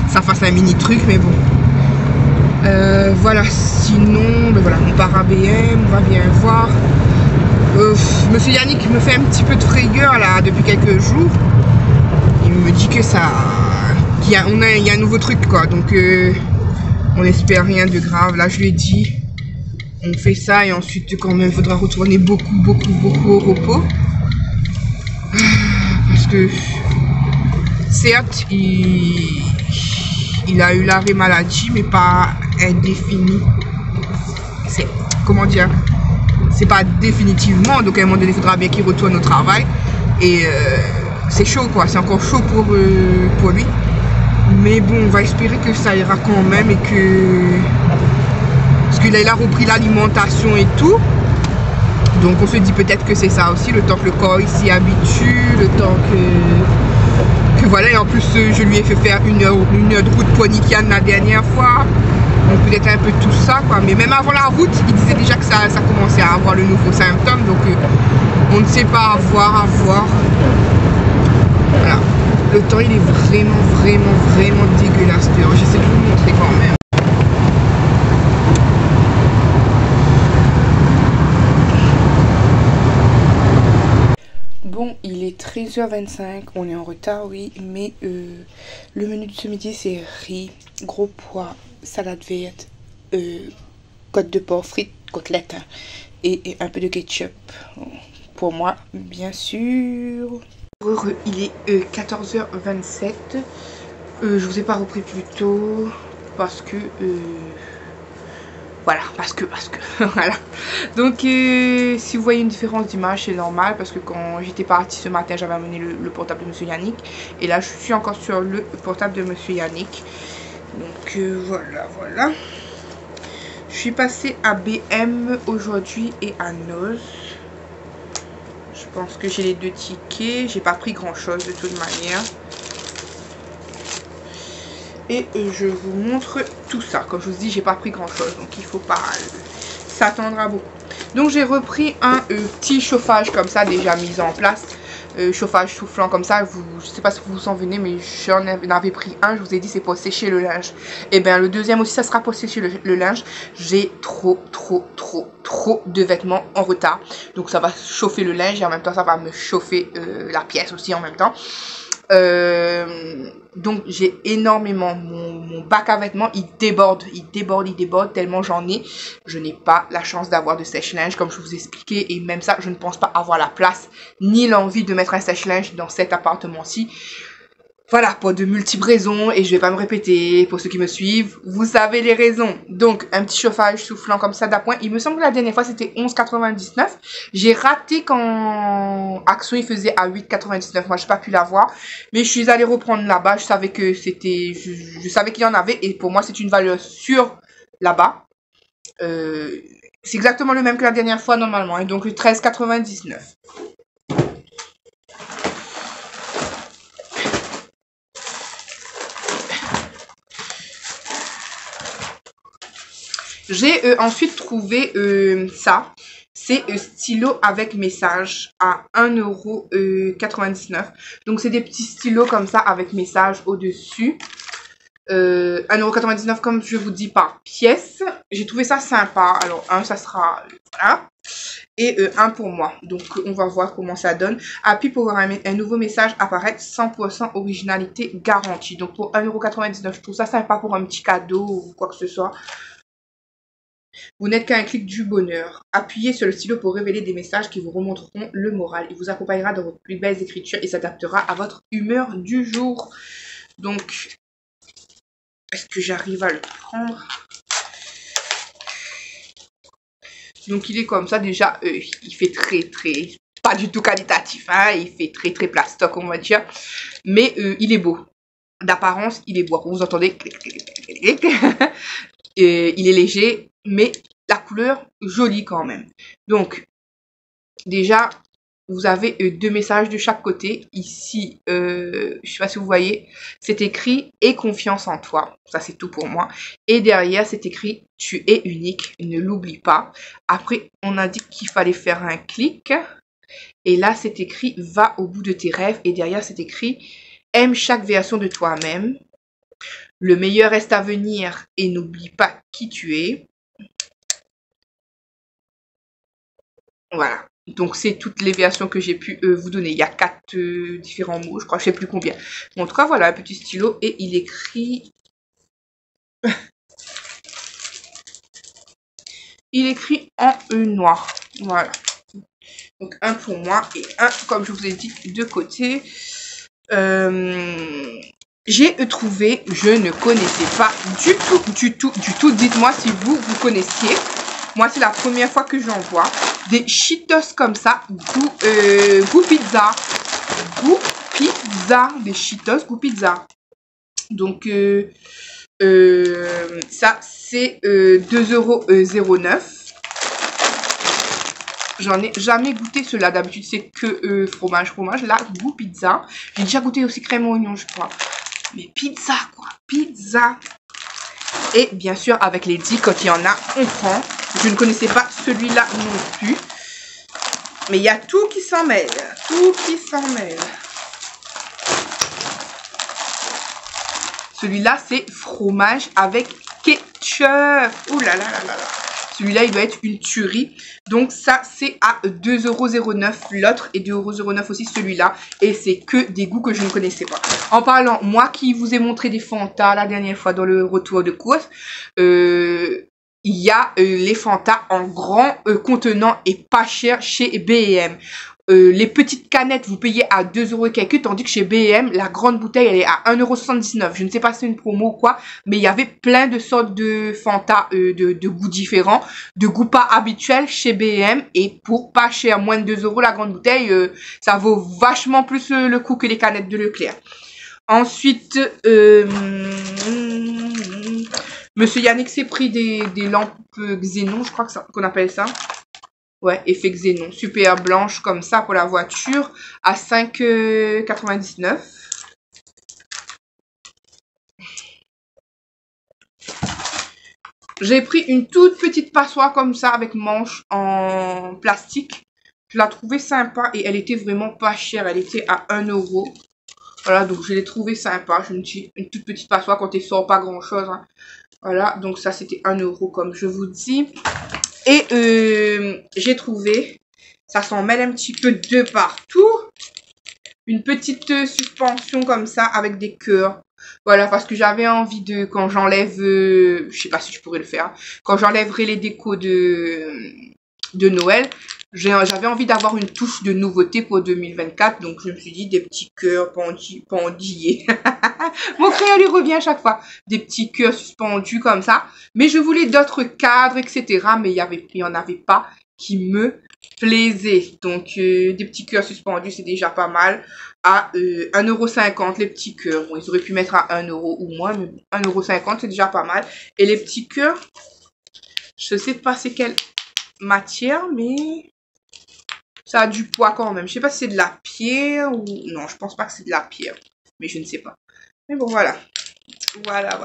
ça fasse un mini truc, mais bon. Voilà, sinon, ben voilà, on part à BM, on va bien voir. Monsieur Yannick me fait un petit peu de frayeur là depuis quelques jours. Il me dit que il y a un nouveau truc quoi, donc on espère rien de grave. Là je lui ai dit, on fait ça et ensuite quand même il faudra retourner beaucoup au repos. Parce que certes il a eu l'arrêt maladie, mais pas indéfini. C'est, comment dire, c'est pas définitivement, donc à un moment donné il faudra bien qu'il retourne au travail. Et c'est chaud quoi, c'est encore chaud pour lui. Mais bon, on va espérer que ça ira quand même, et que... Parce qu'il a repris l'alimentation et tout. Donc on se dit peut-être que c'est ça aussi, le temps que le corps s'y habitue, le temps que voilà. Et en plus je lui ai fait faire une heure de route pour Nikian la dernière fois. Donc peut-être un peu tout ça quoi. Mais même avant la route, il disait déjà que ça commençait à avoir le nouveau symptôme. Donc on ne sait pas, à voir. Voilà. Le temps il est vraiment dégueulasse dehors. J'essaie de vous montrer quand même. Bon, il est 13h25, on est en retard, oui, mais le menu de ce midi c'est riz, gros pois, salade verte, côte de porc frites, côtelettes, hein, et un peu de ketchup. Pour moi, bien sûr. Heureux, il est 14h27. Je vous ai pas repris plus tôt parce que Voilà, parce que, voilà. Donc, si vous voyez une différence d'image, c'est normal, parce que quand j'étais partie ce matin, j'avais amené le portable de Monsieur Yannick. Et là, je suis encore sur le portable de Monsieur Yannick. Donc, voilà. Je suis passée à BM aujourd'hui et à Noz. Je pense que j'ai les 2 tickets. J'ai pas pris grand chose de toute manière. Et je vous montre tout ça. Comme je vous dis, j'ai pas pris grand chose. Donc il faut pas s'attendre à beaucoup. Donc j'ai repris un petit chauffage comme ça déjà mis en place. Chauffage soufflant comme ça. Je sais pas si vous vous en venez, mais j'en avais pris un. Je vous ai dit c'est pour sécher le linge. Et bien le deuxième aussi, ça sera pour sécher le linge. J'ai trop de vêtements en retard. Donc ça va chauffer le linge et en même temps ça va me chauffer la pièce aussi en même temps. Donc j'ai énormément, mon bac à vêtements il déborde tellement j'en ai. Je n'ai pas la chance d'avoir de sèche-linge comme je vous expliquais, et même ça je ne pense pas avoir la place ni l'envie de mettre un sèche-linge dans cet appartement-ci. Voilà, pour de multiples raisons, et je vais pas me répéter, pour ceux qui me suivent, vous savez les raisons. Donc, un petit chauffage soufflant comme ça d'appoint. Il me semble que la dernière fois, c'était 11,99. J'ai raté quand Action, il faisait à 8,99. Moi, j'ai pas pu l'avoir. Mais je suis allée reprendre là-bas. Je savais que c'était... Je savais qu'il y en avait, et pour moi, c'est une valeur sûre là-bas. C'est exactement le même que la dernière fois, normalement. Et donc, 13,99. J'ai ensuite trouvé ça. C'est stylo avec message à 1,99 €. Donc c'est des petits stylos comme ça avec message au-dessus. 1,99 € comme je vous dis par pièce. J'ai trouvé ça sympa. Alors un ça sera voilà. Et un pour moi. Donc on va voir comment ça donne. Appuie pour voir un nouveau message apparaître, 100% originalité garantie. Donc pour 1,99 €, je trouve ça sympa pour un petit cadeau ou quoi que ce soit. Vous n'êtes qu'à un clic du bonheur. Appuyez sur le stylo pour révéler des messages qui vous remonteront le moral. Il vous accompagnera dans vos plus belles écritures et s'adaptera à votre humeur du jour. Donc, est-ce que j'arrive à le prendre? Donc, il est comme ça. Déjà, il fait très, pas du tout qualitatif. Hein, il fait très plastoc, on va dire. Mais il est beau. D'apparence, il est beau. Vous entendez? Il est léger, mais la couleur jolie quand même. Donc, déjà, vous avez 2 messages de chaque côté. Ici, je ne sais pas si vous voyez, c'est écrit « Aie confiance en toi ». Ça, c'est tout pour moi. Et derrière, c'est écrit « Tu es unique, ne l'oublie pas ». Après, on a dit qu'il fallait faire un clic. Et là, c'est écrit « Va au bout de tes rêves ». Et derrière, c'est écrit « Aime chaque version de toi-même ». Le meilleur reste à venir et n'oublie pas qui tu es. Voilà. Donc, c'est toutes les versions que j'ai pu vous donner. Il y a 4 différents mots, je crois, je ne sais plus combien. En tout cas, voilà, un petit stylo et il écrit... il écrit en noir. Voilà. Donc, un pour moi et un, comme je vous ai dit, de côté. J'ai trouvé, je ne connaissais pas du tout. Dites-moi si vous connaissiez. Moi, c'est la première fois que j'en vois. Des Cheetos comme ça, goût pizza. Goût pizza. Des Cheetos goût pizza. Donc, ça, c'est 2,09 €. J'en ai jamais goûté cela. D'habitude, c'est que fromage. Là, goût pizza. J'ai déjà goûté aussi crème oignon, je crois. Mais pizza, quoi. Pizza. Et bien sûr, avec les 10, quand il y en a, on prend. Je ne connaissais pas celui-là non plus. Mais il y a tout qui s'en mêle. Celui-là, c'est fromage avec ketchup. Ouh là là là là là. Celui-là, il doit être une tuerie. Donc ça, c'est à 2,09 € l'autre et 2,09 € aussi celui-là. Et c'est que des goûts que je ne connaissais pas. En parlant, moi qui vous ai montré des Fanta la dernière fois dans le retour de course, il y a les Fanta en grand contenant et pas cher chez B&M. les petites canettes, vous payez à 2 € et quelques, tandis que chez B&M, la grande bouteille, elle est à 1,79 €. Je ne sais pas si c'est une promo ou quoi, mais il y avait plein de sortes de Fanta de goûts différents, de goûts pas habituels chez B&M, et pour pas cher, moins de 2 € la grande bouteille, ça vaut vachement plus le coup que les canettes de Leclerc. Ensuite, Monsieur Yannick s'est pris des lampes xénon, je crois qu'on appelle ça. Ouais, effet xénon, super blanche comme ça pour la voiture, à 5,99 €. J'ai pris une toute petite passoire comme ça avec manche en plastique. Je la trouvais sympa et elle était vraiment pas chère, elle était à 1 €. Voilà, donc je l'ai trouvée sympa. Je me dis, une toute petite passoire quand elle sort pas grand chose. Hein. Voilà, donc ça c'était 1 € comme je vous dis. Et j'ai trouvé, ça s'en mêle un petit peu de partout, une petite suspension comme ça avec des cœurs. Voilà, parce que j'avais envie de, quand j'enlève, je sais pas si je pourrais le faire, quand j'enlèverai les décos de Noël, j'avais envie d'avoir une touche de nouveauté pour 2024, donc je me suis dit des petits cœurs pendillés. Mon crayon lui revient à chaque fois, des petits cœurs suspendus comme ça, mais je voulais d'autres cadres, etc., mais il y en avait pas qui me plaisaient, donc des petits cœurs suspendus, c'est déjà pas mal, à 1,50 € les petits cœurs, bon, ils auraient pu mettre à 1 € ou moins, mais 1,50 € c'est déjà pas mal, et les petits cœurs, je sais pas c'est quelle matière, mais ça a du poids quand même. Je sais pas si c'est de la pierre ou... Non, je pense pas que c'est de la pierre. Mais je ne sais pas. Mais bon, voilà. Voilà.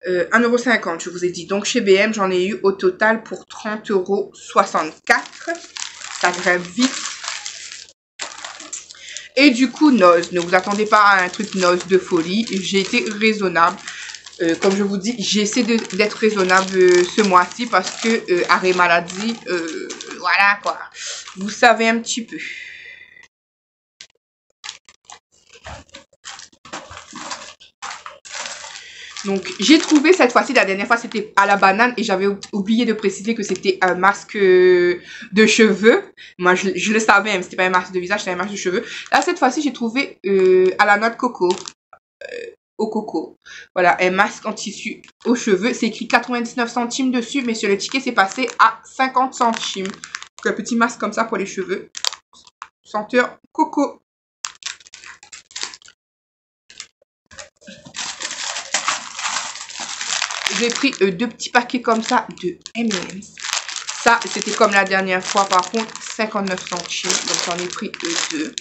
1,50 €, je vous ai dit. Donc, chez B&M, j'en ai eu au total pour 30,64 €. Ça grimpe vite. Et du coup, Noz. Ne vous attendez pas à un truc Noz de folie. J'ai été raisonnable. Comme je vous dis, j'essaie d'être raisonnable ce mois-ci parce que arrêt maladie, voilà quoi. Vous savez un petit peu. Donc, j'ai trouvé cette fois-ci, la dernière fois, c'était à la banane et j'avais oublié de préciser que c'était un masque de cheveux. Moi, je le savais, mais c'était pas un masque de visage, c'était un masque de cheveux. Là, cette fois-ci, j'ai trouvé à la noix de coco. Au coco. Voilà, un masque en tissu aux cheveux. C'est écrit 99 centimes dessus, mais sur le ticket, c'est passé à 50 centimes. Donc, un petit masque comme ça pour les cheveux. Senteur coco. J'ai pris 2 petits paquets comme ça de M&M's. Ça, c'était comme la dernière fois, par contre, 59 centimes. Donc, j'en ai pris 2.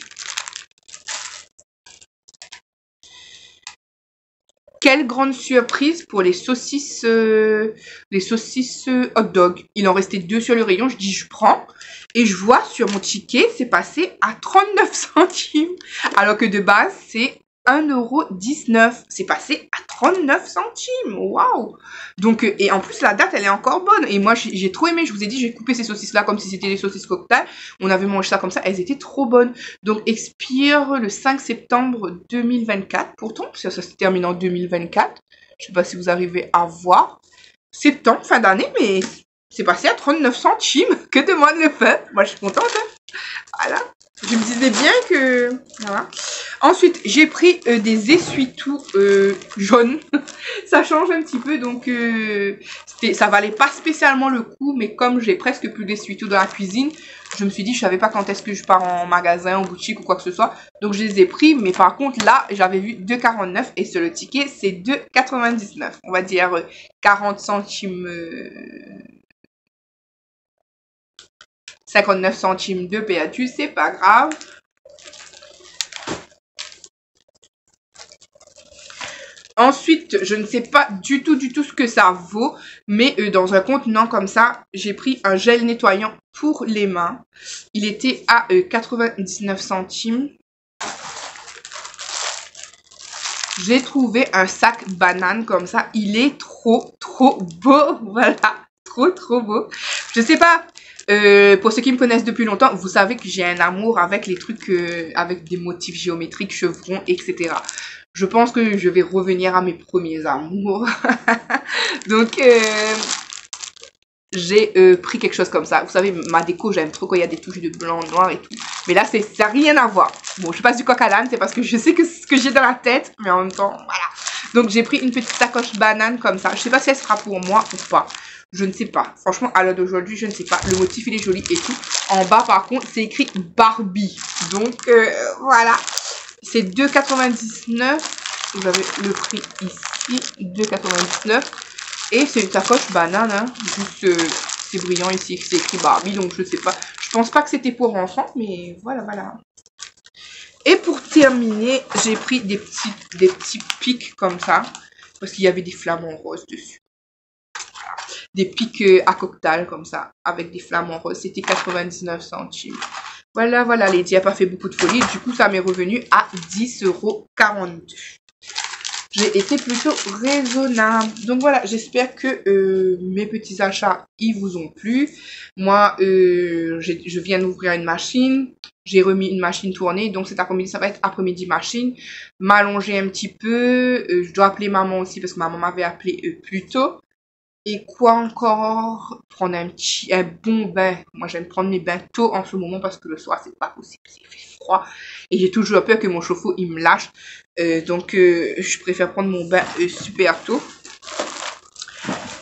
Quelle grande surprise pour les saucisses hot dog. Il en restait 2 sur le rayon. Je dis, je prends. Et je vois sur mon ticket, c'est passé à 39 centimes. Alors que de base, c'est 1,19 €. C'est passé à 39 centimes. Waouh! Donc, et en plus, la date, elle est encore bonne. Et moi, j'ai trop aimé. Je vous ai dit, j'ai coupé ces saucisses-là comme si c'était des saucisses cocktail. On avait mangé ça comme ça. Elles étaient trop bonnes. Donc, expire le 5 septembre 2024. Pourtant, ça se termine en 2024. Je sais pas si vous arrivez à voir. Septembre, fin d'année, mais c'est passé à 39 centimes. Que demande le peuple? Moi, je suis contente. Hein. Voilà. Je me disais bien que... Voilà. Ensuite, j'ai pris des essuie-tout jaunes. Ça change un petit peu, donc ça valait pas spécialement le coup. Mais comme j'ai presque plus d'essuie-tout dans la cuisine, je me suis dit, je savais pas quand est-ce que je pars en magasin, en boutique ou quoi que ce soit. Donc, je les ai pris. Mais par contre, là, j'avais vu 2,49 € et sur le ticket, c'est 2,99 €. On va dire 40 centimes... 59 centimes de PATU, c'est pas grave. Ensuite, je ne sais pas du tout ce que ça vaut, mais dans un contenant comme ça, j'ai pris un gel nettoyant pour les mains. Il était à 99 centimes. J'ai trouvé un sac banane comme ça. Il est trop beau. Voilà, trop beau. Je sais pas... pour ceux qui me connaissent depuis longtemps, vous savez que j'ai un amour avec les trucs avec des motifs géométriques, chevrons, etc. Je pense que je vais revenir à mes premiers amours. Donc, j'ai pris quelque chose comme ça. Vous savez, ma déco, j'aime trop quand il y a des touches de blanc, noir et tout. Mais là, ça n'a rien à voir. Bon, je passe du coq à l'âne, c'est parce que je sais que c'est ce que j'ai dans la tête. Mais en même temps, voilà. Donc, j'ai pris une petite sacoche banane comme ça. Je sais pas si elle sera pour moi ou pas. Je ne sais pas. Franchement, à l'heure d'aujourd'hui, je ne sais pas. Le motif, il est joli et tout. En bas, par contre, c'est écrit Barbie. Donc, voilà. C'est 2,99. Vous avez le prix ici. 2,99. Et c'est une sacoche banane. Hein. Juste, c'est brillant ici. C'est écrit Barbie. Donc, je ne sais pas. Je pense pas que c'était pour enfants. Mais voilà, voilà. Et pour terminer, j'ai pris des petits pics comme ça. Parce qu'il y avait des flamants roses dessus. Des pics à cocktail comme ça, avec des flamants roses. C'était 99 centimes. Voilà, voilà, Lady n'a pas fait beaucoup de folie. Du coup, ça m'est revenu à 10,42 €. J'ai été plutôt raisonnable. Donc voilà, j'espère que mes petits achats, ils vous ont plu. Moi, je viens d'ouvrir une machine. J'ai remis une machine tournée. Donc cet après-midi, ça va être après-midi machine. M'allonger un petit peu. Je dois appeler maman aussi parce que maman m'avait appelé plus tôt. Et quoi encore? Prendre un bon bain. Moi, j'aime prendre mes bains tôt en ce moment parce que le soir, c'est pas possible. C'est froid. Et j'ai toujours peur que mon chauffe-eau, il me lâche. Donc, je préfère prendre mon bain super tôt.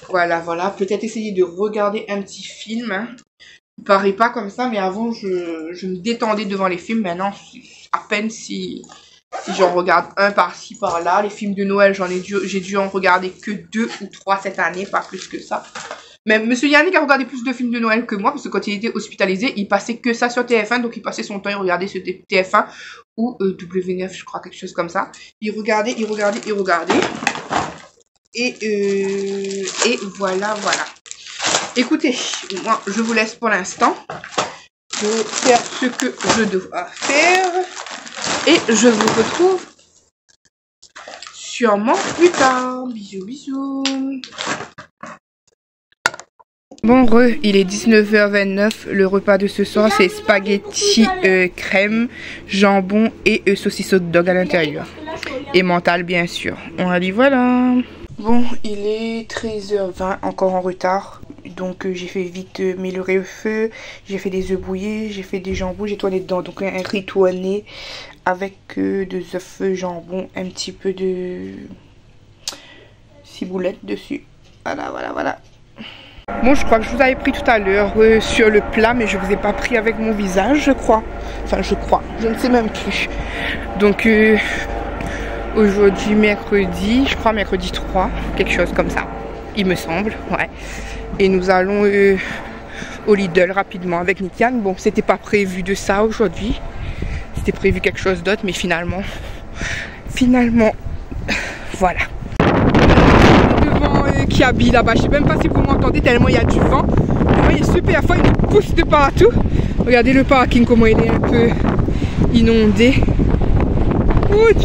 Voilà, voilà. Peut-être essayer de regarder un petit film. Hein. Il paraît pas comme ça, mais avant, je me détendais devant les films. Maintenant, à peine si j'en regarde un par-ci, par-là. Les films de Noël, j'ai dû en regarder que 2 ou 3 cette année, pas plus que ça. Même Monsieur Yannick a regardé plus de films de Noël que moi, parce que quand il était hospitalisé, il passait que ça sur TF1, donc il passait son temps, il regardait sur TF1, ou W9, je crois, quelque chose comme ça. Il regardait. Et voilà, voilà. Écoutez, moi, je vous laisse pour l'instant. Je vais faire ce que je dois faire. Et je vous retrouve sûrement plus tard. Bisous, bisous. Bon, il est 19h29. Le repas de ce soir, c'est spaghetti crème, jambon et saucisse hot dog à l'intérieur. Et mental, bien sûr. On a dit voilà. Bon, il est 13h20, encore en retard. Donc j'ai fait vite mes lurets au feu. J'ai fait des œufs bouillis, j'ai fait des jambons, j'ai tourné dedans. Donc un riz tourné avec 2 œufs, jambon, un petit peu de ciboulette dessus. Voilà, voilà, voilà. Bon, je crois que je vous avais pris tout à l'heure sur le plat, mais je vous ai pas pris avec mon visage, je crois. Enfin, je crois, je ne sais même plus. Donc aujourd'hui, mercredi, je crois mercredi 3, quelque chose comme ça, il me semble, ouais. Et nous allons au Lidl rapidement avec Nikian. Bon, c'était pas prévu de ça aujourd'hui. C'était prévu quelque chose d'autre, mais finalement, voilà. Devant Kiabi là-bas, je sais même pas si vous m'entendez tellement il y a du vent. Le vent est super fort, il nous pousse de partout. Regardez le parking, comment il est un peu inondé. Ouch.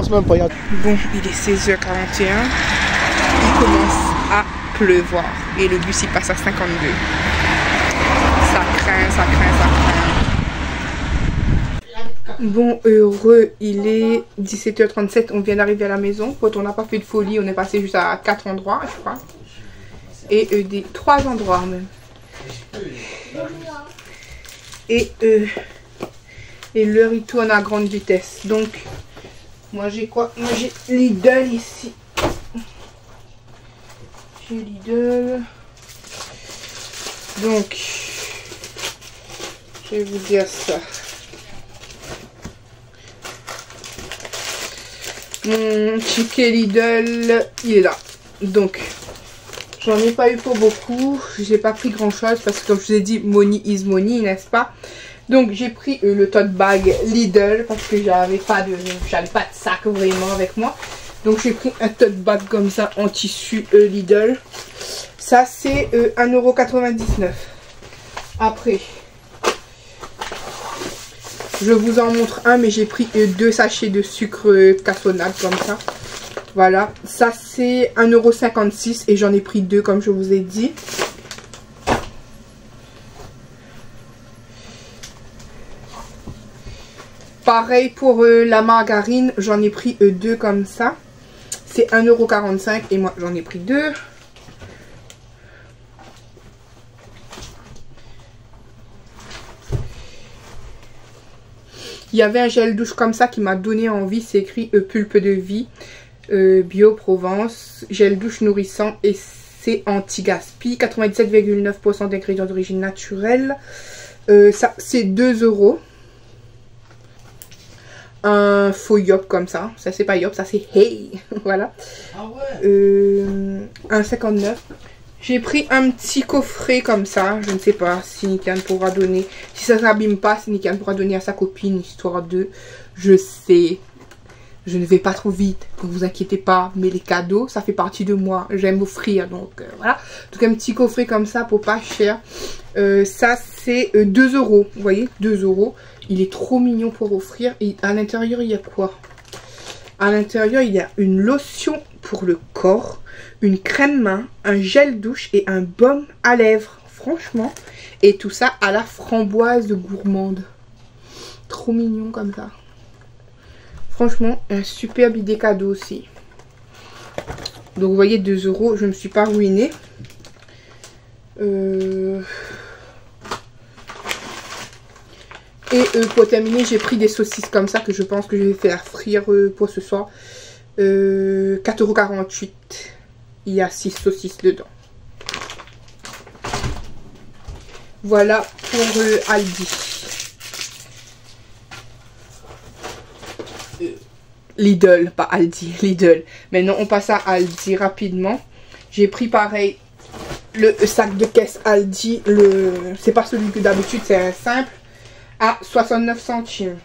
Bon, il est 16h41. Il commence à pleuvoir. Et le bus il passe à 52. Ça craint, ça craint, ça craint. Bon, heureux, il est 17h37. On vient d'arriver à la maison. Quand on n'a pas fait de folie, on est passé juste à 4 endroits, je crois. Et 3 endroits même. Et l'heure il tourne à grande vitesse. Donc, moi j'ai quoi? Moi j'ai Lidl ici. J'ai Lidl. Donc, je vais vous dire ça. Mon ticket Lidl, il est là. Donc, j'en ai pas eu pour beaucoup. J'ai pas pris grand chose parce que comme je vous ai dit, money is money, n'est-ce pas? Donc j'ai pris le tote bag Lidl parce que j'avais pas de sac vraiment avec moi. Donc j'ai pris un tote bag comme ça en tissu Lidl. Ça c'est 1,99 €. Après, je vous en montre un, mais j'ai pris 2 sachets de sucre cassonade comme ça. Voilà, ça c'est 1,56 € et j'en ai pris 2 comme je vous ai dit. Pareil pour la margarine, j'en ai pris 2 comme ça. C'est 1,45 € et moi j'en ai pris 2. Il y avait un gel douche comme ça qui m'a donné envie. C'est écrit pulpe de vie, bio Provence, gel douche nourrissant et c'est anti-gaspi. 97,9% d'ingrédients d'origine naturelle. Ça c'est 2 €. Un faux yop comme ça. Ça c'est pas yop, ça c'est hey. Voilà. Ah ouais. 1,59 €. J'ai pris un petit coffret comme ça. Je ne sais pas si Nikan pourra donner. Si ça ne s'abîme pas, si Nikan pourra donner à sa copine, histoire de... Je sais. Je ne vais pas trop vite. Ne vous inquiétez pas. Mais les cadeaux, ça fait partie de moi. J'aime offrir. Donc voilà. Donc un petit coffret comme ça pour pas cher. Ça c'est 2 €. Vous voyez, 2 €. Il est trop mignon pour offrir. Et à l'intérieur, il y a quoi? À l'intérieur, il y a une lotion pour le corps, une crème main, un gel douche et un baume à lèvres. Franchement. Et tout ça à la framboise gourmande. Trop mignon comme ça. Franchement, un superbe idée cadeau aussi. Donc vous voyez, 2 €, je ne me suis pas ruinée. Et pour terminer, j'ai pris des saucisses comme ça que je pense que je vais faire frire pour ce soir. 4,48 €. Il y a 6 saucisses dedans. Voilà pour Aldi. Lidl, pas Aldi, Lidl. Maintenant, on passe à Aldi rapidement. J'ai pris pareil le sac de caisse Aldi. C'est pas celui que d'habitude, c'est un simple. À 69 centimes.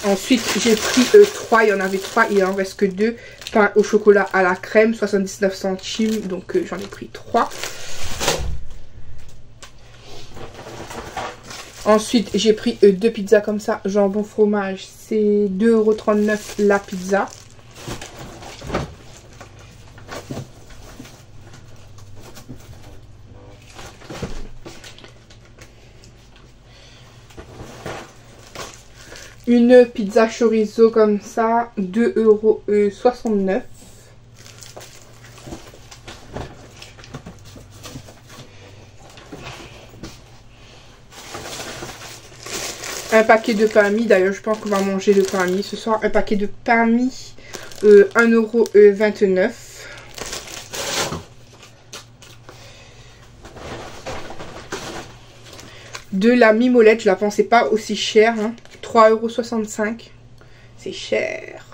Ensuite, j'ai pris 3. Il y en avait 3. Il en reste que 2. Pain au chocolat à la crème. 79 centimes. Donc, j'en ai pris 3. Ensuite, j'ai pris 2 pizzas comme ça. Jambon fromage. C'est 2,39 € la pizza. Une pizza chorizo comme ça, 2,69 €. Un paquet de pain mi, d'ailleurs je pense qu'on va manger le pain mi ce soir. Un paquet de pain mi, 1,29 €. De la mimolette, je la pensais pas aussi chère, hein. 3,65 €. C'est cher.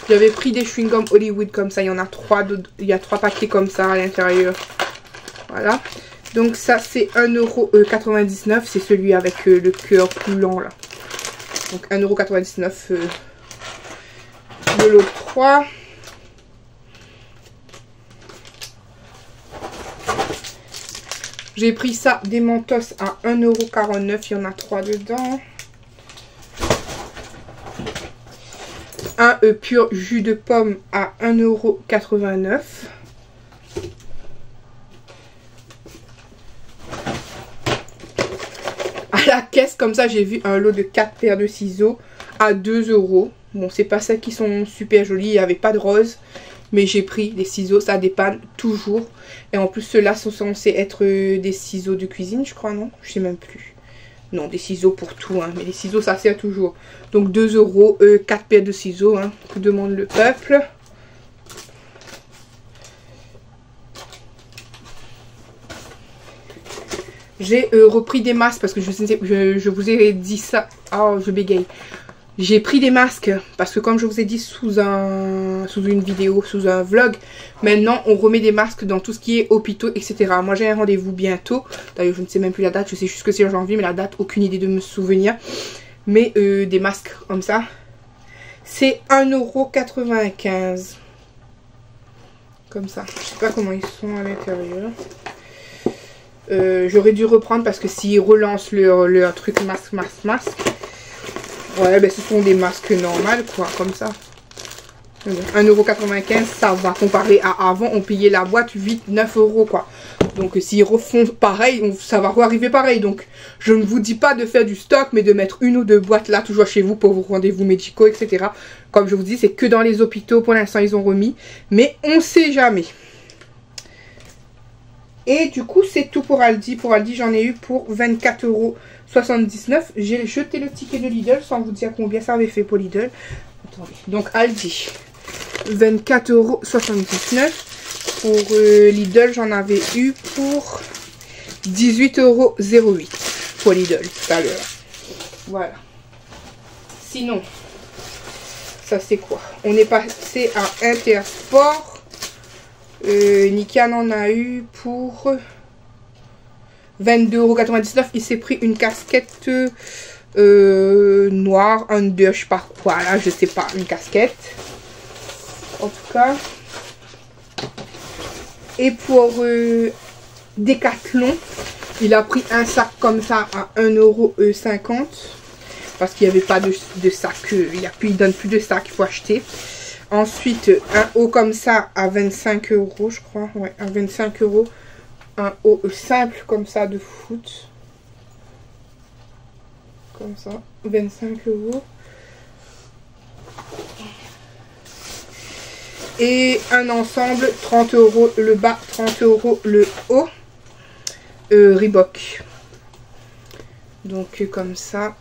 J'avais pris des chewing-gums Hollywood comme ça. Il y en a 3. Il y a 3 paquets comme ça à l'intérieur. Voilà. Donc ça c'est 1,99 €. C'est celui avec le cœur coulant là. Donc 1,99 € de l'octroi. J'ai pris ça, des Mentos à 1,49 €. Il y en a 3 dedans. Un pur jus de pomme à 1,89 €. À la caisse, comme ça, j'ai vu un lot de 4 paires de ciseaux à 2 €. Bon, c'est pas celles qui sont super jolies. Il n'y avait pas de rose. Mais j'ai pris des ciseaux, ça dépanne toujours. Et en plus, ceux-là sont censés être des ciseaux de cuisine, je crois, non? Je sais même plus. Non, des ciseaux pour tout, hein. Mais les ciseaux, ça sert toujours. Donc 2 €, 4 paires de ciseaux, hein, que demande le peuple. J'ai repris des masques parce que je vous ai dit ça. Oh, je bégaye. J'ai pris des masques parce que comme je vous ai dit sous une vidéo, sous un vlog, maintenant on remet des masques dans tout ce qui est hôpitaux, etc. Moi j'ai un rendez-vous bientôt. D'ailleurs je ne sais même plus la date, je sais juste que c'est en janvier, mais la date, aucune idée de me souvenir. Mais des masques comme ça, c'est 1,95 €. Comme ça. Je sais pas comment ils sont à l'intérieur. J'aurais dû reprendre parce que s'ils relancent leur truc masque. Ouais, ben ce sont des masques normales, quoi, comme ça. 1,95 €, ça va. Comparé à avant, on payait la boîte 8-9 € quoi. Donc s'ils refont pareil, ça va arriver pareil. Donc je ne vous dis pas de faire du stock, mais de mettre 1 ou 2 boîtes là toujours chez vous pour vos rendez-vous médicaux, etc. Comme je vous dis, c'est que dans les hôpitaux. Pour l'instant, ils ont remis. Mais on sait jamais. Et du coup, c'est tout pour Aldi. Pour Aldi, j'en ai eu pour 24,79 €. J'ai jeté le ticket de Lidl sans vous dire combien ça avait fait pour Lidl. Attendez. Donc Aldi, 24,79 €. Pour Lidl, j'en avais eu pour 18,08 € pour Lidl tout à l'heure. Voilà. Sinon, ça c'est quoi? On est passé à Intersport. Nikan en a eu pour 22,99 €. Il s'est pris une casquette noire, under, je sais pas quoi là, je sais pas, une casquette. En tout cas. Et pour Decathlon, il a pris un sac comme ça à 1,50 € parce qu'il n'y avait pas de sac. Il donne plus de sac, il faut acheter. Ensuite, un haut comme ça à 25 € je crois. Ouais, à 25 €. Un haut simple comme ça de foot. Comme ça, 25 €. Et un ensemble, 30 € le bas, 30 € le haut. Reebok. Donc comme ça.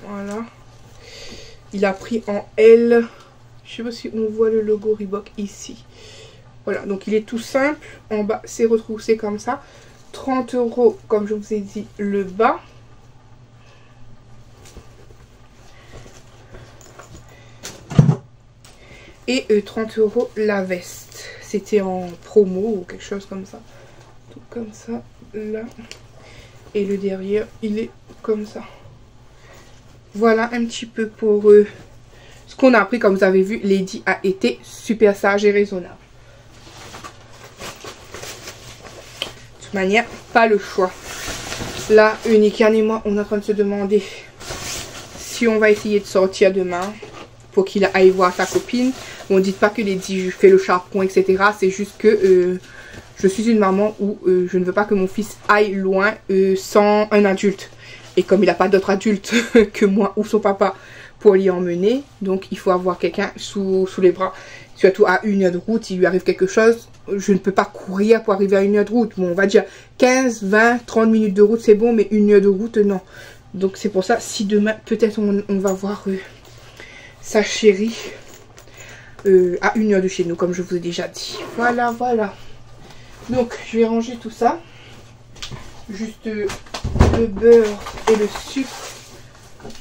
Voilà. Il a pris en L. Je sais pas si on voit le logo Reebok ici. Voilà, donc il est tout simple. En bas, c'est retroussé comme ça. 30 € comme je vous ai dit, le bas. Et 30 € la veste. C'était en promo ou quelque chose comme ça. Tout comme ça, là. Et le derrière, il est comme ça. Voilà un petit peu pour ce qu'on a pris. Comme vous avez vu, Lady a été super sage et raisonnable. De toute manière, pas le choix. Là, Nikan et moi, on est en train de se demander si on va essayer de sortir demain pour qu'il aille voir sa copine. Bon, dites pas que Lady fait le charpon, etc. C'est juste que je suis une maman où je ne veux pas que mon fils aille loin sans un adulte. Et comme il n'a pas d'autre adulte que moi ou son papa pour l'y emmener, donc il faut avoir quelqu'un sous les bras. Surtout à 1 heure de route, s'il lui arrive quelque chose, je ne peux pas courir pour arriver à 1 heure de route. Bon, on va dire 15, 20, 30 minutes de route, c'est bon, mais 1 heure de route, non. Donc c'est pour ça, si demain, peut-être on va voir sa chérie à 1 heure de chez nous, comme je vous ai déjà dit. Voilà, voilà. Donc, je vais ranger tout ça. Juste le beurre et le sucre.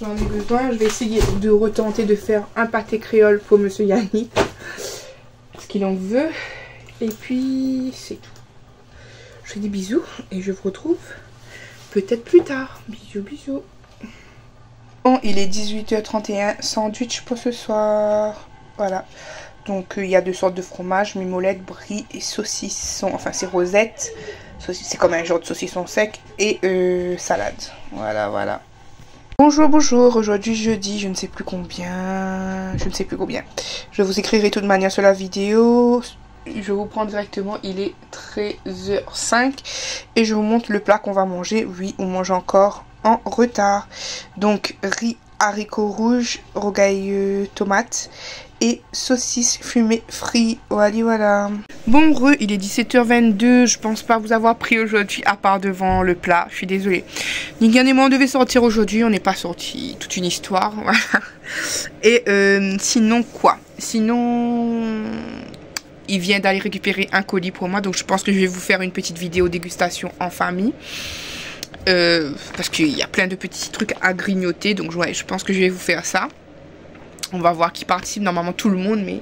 J'en ai besoin. Je vais essayer de retenter de faire un pâté créole pour Monsieur Yannick. Parce qu'il en veut. Et puis, c'est tout. Je fais des bisous et je vous retrouve peut-être plus tard. Bisous, bisous. Bon, il est 18h31. Sandwich pour ce soir. Voilà. Donc, il y a 2 sortes de fromage. Mimolette, brie et saucisson. Enfin, c'est rosette. C'est comme un genre de saucisson sec. Et salade. Voilà, voilà. Bonjour, bonjour. Aujourd'hui, jeudi, je ne sais plus combien. Je vous écrirai de toute manière sur la vidéo. Je vous prends directement. Il est 13h05. Et je vous montre le plat qu'on va manger. Oui, on mange encore en retard. Donc, riz, haricots rouges, rogaille, tomate et saucisses fumées frites. Voilà. Bon, il est 17h22. Je pense pas vous avoir pris aujourd'hui à part devant le plat. Je suis désolée. Nikan et moi on devait sortir aujourd'hui. On n'est pas sortis. Toute une histoire. Voilà. Et sinon quoi? Sinon, il vient d'aller récupérer un colis pour moi. Donc je pense que je vais vous faire une petite vidéo dégustation en famille. Parce qu'il y a plein de petits trucs à grignoter. Donc ouais, je pense que je vais vous faire ça. On va voir qui participe, normalement tout le monde, mais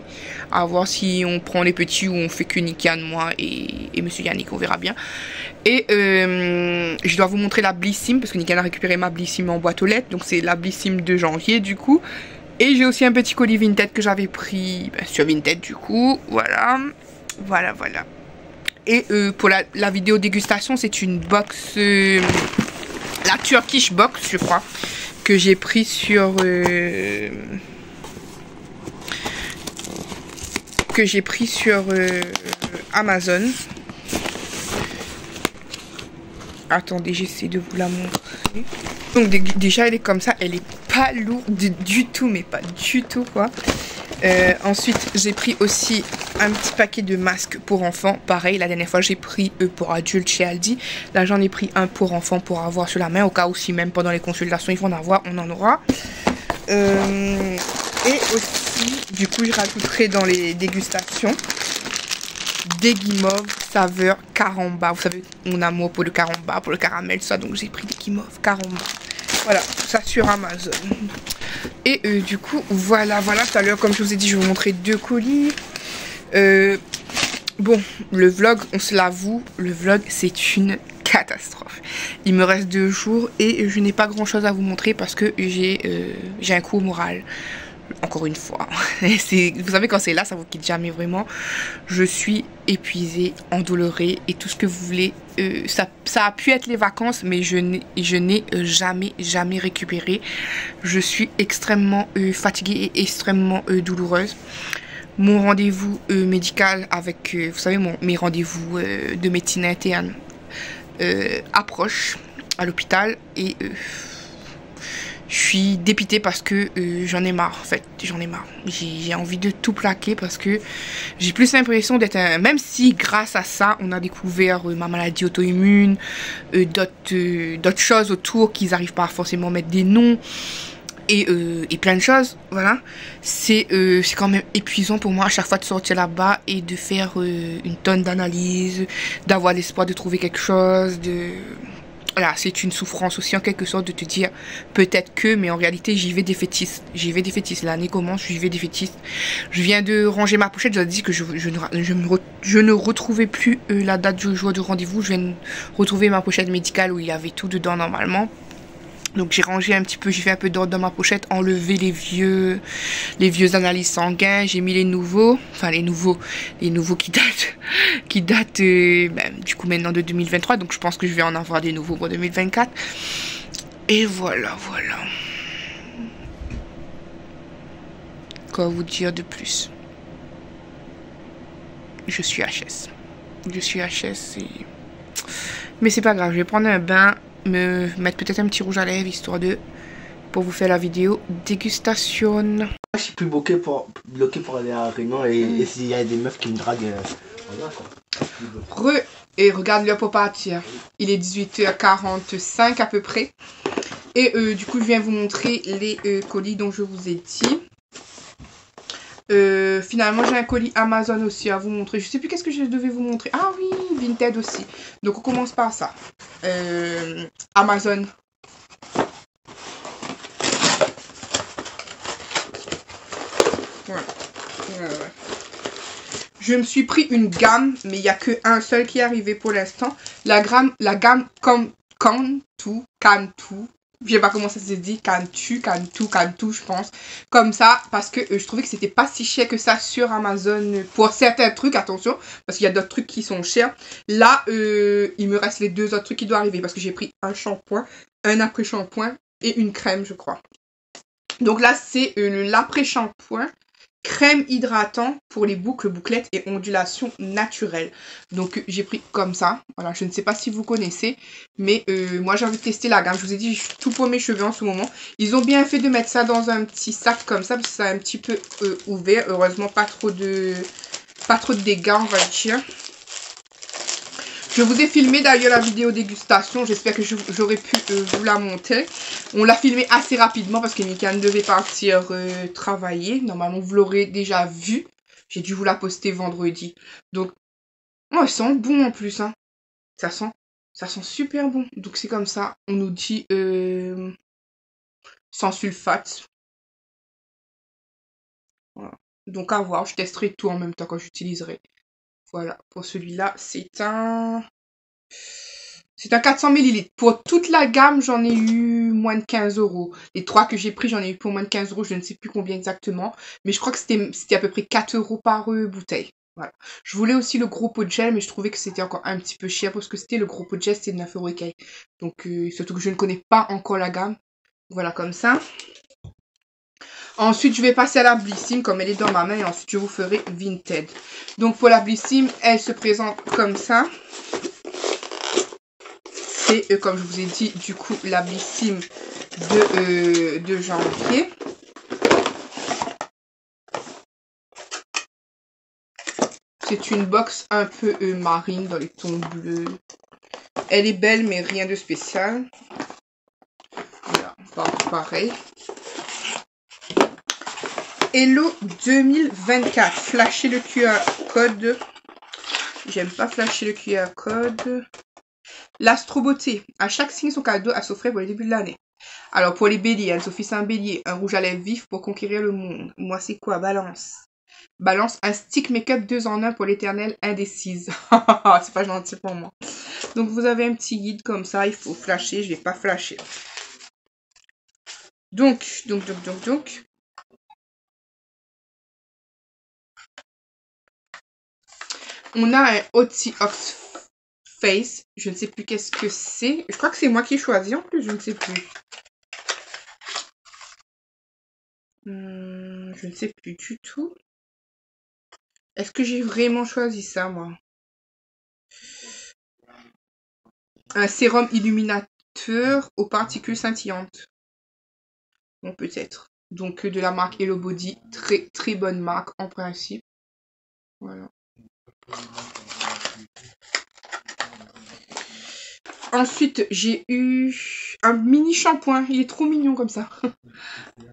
à voir si on prend les petits ou on fait que Nikan, moi et Monsieur Yannick, on verra bien. Et je dois vous montrer la Blissim, parce que Nikan a récupéré ma Blissim en boîte aux lettres, donc c'est la Blissim de janvier du coup. Et j'ai aussi un petit colis Vinted que j'avais pris sur Vinted du coup, voilà. Voilà, voilà. Et pour la vidéo dégustation, c'est une box, la Turkish box je crois, que j'ai pris sur... que j'ai pris sur Amazon. Attendez, j'essaie de vous la montrer. Donc déjà, elle est comme ça. Elle est pas lourde du tout, mais pas du tout, quoi. Ensuite, j'ai pris aussi un petit paquet de masques pour enfants. Pareil, la dernière fois, j'ai pris pour adultes chez Aldi. Là, j'en ai pris un pour enfants pour avoir sur la main. Au cas où, si même pendant les consultations, il faut en avoir, on en aura. Et aussi, du coup, je rajouterai dans les dégustations des guimauves saveur caramba. Vous savez, mon amour pour le caramba, pour le caramel, tout ça. Donc, j'ai pris des guimauves caramba. Voilà, tout ça sur Amazon. Et du coup, voilà. Tout à l'heure, comme je vous ai dit, je vais vous montrer 2 colis. Bon, le vlog, on se l'avoue, le vlog, c'est une catastrophe. Il me reste 2 jours et je n'ai pas grand chose à vous montrer parce que j'ai un coup au moral. Encore une fois. Vous savez, quand c'est là, ça vous quitte jamais vraiment. Je suis épuisée, endolorée et tout ce que vous voulez. Ça a pu être les vacances, mais je n'ai jamais récupéré. Je suis extrêmement fatiguée et extrêmement douloureuse. Mon rendez-vous médical avec, vous savez, mes rendez-vous de médecine interne approche à l'hôpital et je suis dépitée parce que j'en ai marre, en fait. J'en ai marre. J'ai envie de tout plaquer parce que j'ai plus l'impression d'être un... Même si grâce à ça, on a découvert ma maladie auto-immune, d'autres choses autour qu'ils n'arrivent pas à forcément mettre des noms et plein de choses, voilà. C'est quand même épuisant pour moi à chaque fois de sortir là-bas et de faire une tonne d'analyses, d'avoir l'espoir de trouver quelque chose, Voilà, c'est une souffrance aussi en quelque sorte de te dire peut-être que, mais en réalité j'y vais défaitiste. L'année commence, j'y vais défaitiste. Je viens de ranger ma pochette, j'ai dit que je ne retrouvais plus la date du jour de rendez-vous. Je viens de retrouver ma pochette médicale où il y avait tout dedans normalement. Donc j'ai rangé un petit peu, j'ai fait un peu d'ordre dans ma pochette, enlevé les vieux analyses sanguines, j'ai mis les nouveaux, enfin les nouveaux qui datent du coup maintenant de 2023, donc je pense que je vais en avoir des nouveaux pour 2024. Et voilà. Quoi vous dire de plus? Je suis HS. Mais c'est pas grave, je vais prendre un bain, me mettre peut-être un petit rouge à lèvres histoire pour vous faire la vidéo dégustation. Je suis plus bloqué pour aller à la réunion et s'il y a des meufs qui me draguent, voilà quoi. Et regarde l'heure pour partir. Il est 18h45 à peu près. Et du coup je viens vous montrer les colis dont je vous ai dit. Finalement j'ai un colis Amazon aussi à vous montrer. Je sais plus qu'est-ce que je devais vous montrer. Ah oui, Vinted aussi. Donc on commence par ça. Amazon. Voilà. Je me suis pris une gamme, mais il n'y a qu'un seul qui est arrivé pour l'instant. La gamme Cantu. Je sais pas comment ça se dit, Cantu, je pense. Comme ça, parce que je trouvais que c'était pas si cher que ça sur Amazon. Pour certains trucs, attention, parce qu'il y a d'autres trucs qui sont chers. Là, il me reste les 2 autres trucs qui doivent arriver. Parce que j'ai pris un shampoing, un après-shampoing et une crème, je crois. Donc là, c'est l'après-shampoing. Crème hydratant pour les boucles, bouclettes et ondulations naturelles. Donc j'ai pris comme ça. Voilà, je ne sais pas si vous connaissez. Mais moi j'ai envie de tester la gamme. Je vous ai dit, je suis tout pour mes cheveux en ce moment. Ils ont bien fait de mettre ça dans un petit sac comme ça. Parce que c'est un petit peu ouvert. Heureusement pas trop de dégâts, on va dire. Je vous ai filmé d'ailleurs la vidéo dégustation. J'espère que j'aurais pu vous la montrer. On l'a filmé assez rapidement parce que Mika devait partir travailler. Normalement, vous l'aurez déjà vu. J'ai dû vous la poster vendredi. Donc, oh, elle sent bon en plus. Hein. Ça sent super bon. Donc, c'est comme ça. On nous dit sans sulfate. Voilà. Donc, à voir. Je testerai tout en même temps quand j'utiliserai. Voilà, pour celui-là, c'est un 400 ml. Pour toute la gamme, j'en ai eu moins de 15 €. Les 3 que j'ai pris, j'en ai eu pour moins de 15 €. Je ne sais plus combien exactement. Mais je crois que c'était à peu près 4 € par bouteille. Voilà. Je voulais aussi le gros pot de gel, mais je trouvais que c'était encore un petit peu cher. Parce que c'était le gros pot de gel, c'était 9 € et quelques. Donc, surtout que je ne connais pas encore la gamme. Voilà, comme ça. Ensuite, je vais passer à la Blissim comme elle est dans ma main et ensuite je vous ferai Vinted. Donc pour la Blissim, elle se présente comme ça. C'est comme je vous ai dit, du coup, la Blissim de janvier. C'est une box un peu marine dans les tons bleus. Elle est belle mais rien de spécial. Voilà, pareil. Hello 2024. Flasher le QR code. J'aime pas flasher le QR code. L'astrobeauté. À chaque signe, son cadeau à s'offrir pour le début de l'année. Alors pour les béliers, Anne-Sophie c'est un bélier. Un rouge à lèvres vif pour conquérir le monde. Moi c'est quoi? Balance. Balance, un stick make-up 2 en 1 pour l'éternelle indécise. C'est pas gentil pour moi. Donc vous avez un petit guide comme ça. Il faut flasher. Je vais pas flasher. Donc. On a un Oti Ox Face. Je ne sais plus qu'est-ce que c'est. Je crois que c'est moi qui ai choisi en plus. Je ne sais plus. Je ne sais plus du tout. Est-ce que j'ai vraiment choisi ça, moi? Un sérum illuminateur aux particules scintillantes. Bon, peut-être. Donc, de la marque Hello Body. Très, très bonne marque, en principe. Voilà. Ensuite, j'ai eu un mini shampoing. Il est trop mignon comme ça.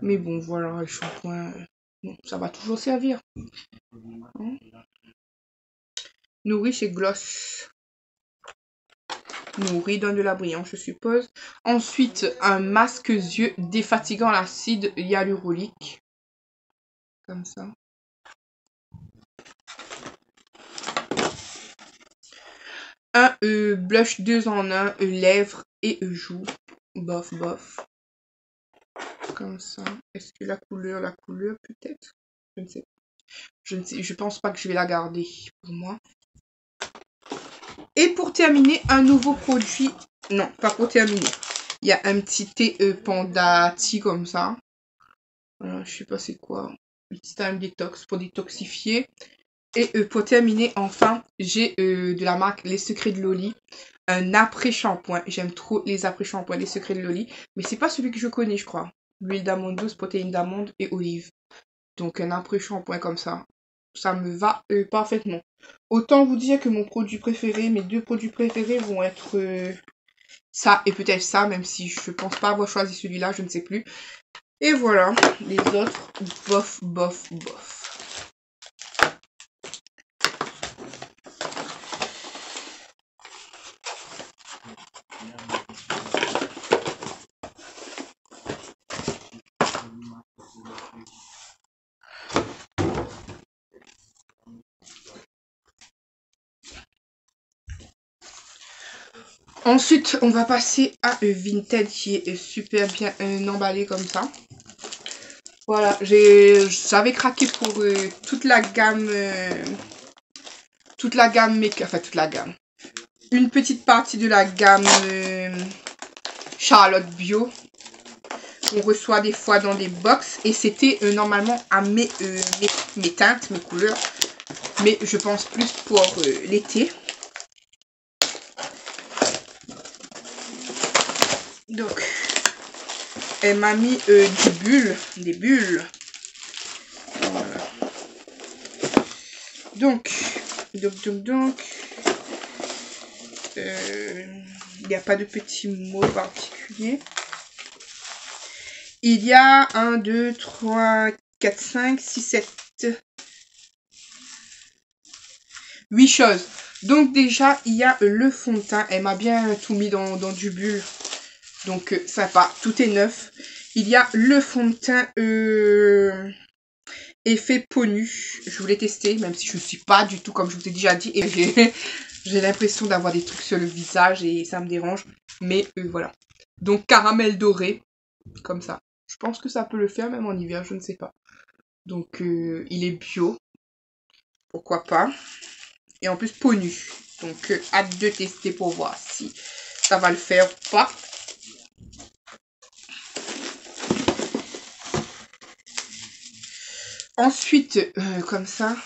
Mais bon, voilà, le shampoing, bon, ça va toujours servir. Hein? Nourri chez Gloss. Nourri donne de la brillance, je suppose. Ensuite, un masque yeux défatigant l'acide hyaluronique. Comme ça. Un blush 2 en 1, lèvres et joues. Bof, bof. Comme ça. Est-ce que la couleur peut-être? Je ne sais pas. Je pense pas que je vais la garder pour moi. Et pour terminer, un nouveau produit. Non, pas pour terminer. Il y a un petit thé Panda Tea comme ça. Voilà, je sais pas c'est quoi. Petit time détox pour détoxifier. Et pour terminer, enfin, j'ai de la marque Les Secrets de Loli. Un après-shampoing. J'aime trop les après-shampoings, Les Secrets de Loli. Mais c'est pas celui que je connais, je crois. L'huile d'amande douce, protéines d'amande et olive. Donc un après-shampoing comme ça. Ça me va parfaitement. Autant vous dire que mon produit préféré, mes 2 produits préférés vont être ça et peut-être ça, même si je pense pas avoir choisi celui-là, je ne sais plus. Et voilà, les autres, bof, bof, bof. Ensuite, on va passer à Vinted qui est super bien emballé comme ça. Voilà, j'avais craqué pour toute la gamme make-up, enfin toute la gamme. Une petite partie de la gamme Charlotte Bio. On reçoit des fois dans des box et c'était normalement à mes teintes, mes couleurs. Mais je pense plus pour l'été. Donc, elle m'a mis des bulles. Voilà. Donc, il n'y a pas de petits mots particuliers. Il y a 1, 2, 3, 4, 5, 6, 7, 8 choses. Donc déjà, il y a le fond de teint. Elle m'a bien tout mis dans du bulle. Donc sympa, tout est neuf. Il y a le fond de teint effet peau nue. Je voulais tester, même si je ne suis pas du tout, comme je vous ai déjà dit. Et j'ai l'impression d'avoir des trucs sur le visage et ça me dérange. Mais voilà. Donc caramel doré, comme ça. Je pense que ça peut le faire même en hiver, je ne sais pas. Donc il est bio. Pourquoi pas. Et en plus peau nue. Donc hâte de tester pour voir si ça va le faire ou pas. Ensuite, comme ça.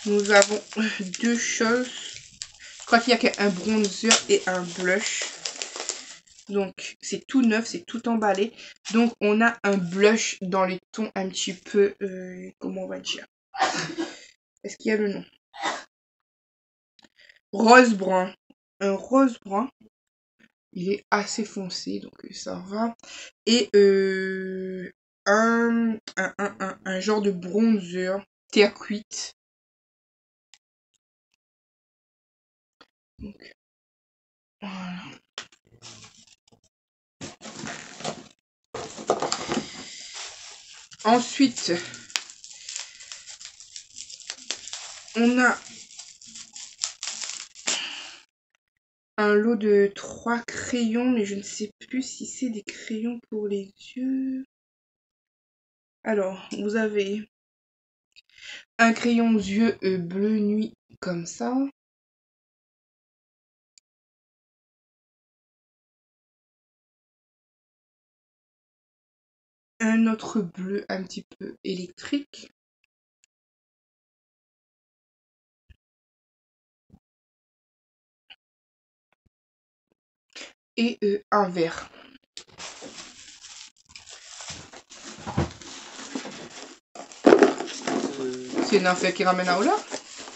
Nous avons deux choses. Je crois qu'il n'y a qu'un bronzer et un blush. Donc, c'est tout neuf, c'est tout emballé. Donc, on a un blush dans les tons un petit peu... comment on va dire? Est-ce qu'il y a le nom? Rose brun. Un rose brun. Il est assez foncé, donc ça va. Et un genre de bronzer terre cuite. Donc, voilà. Ensuite, on a un lot de 3 crayons, mais je ne sais plus si c'est des crayons pour les yeux. Alors, vous avez un crayon yeux bleu nuit, comme ça. Un autre bleu un petit peu électrique. Et un vert. C'est une affaire qui ramène à Ola?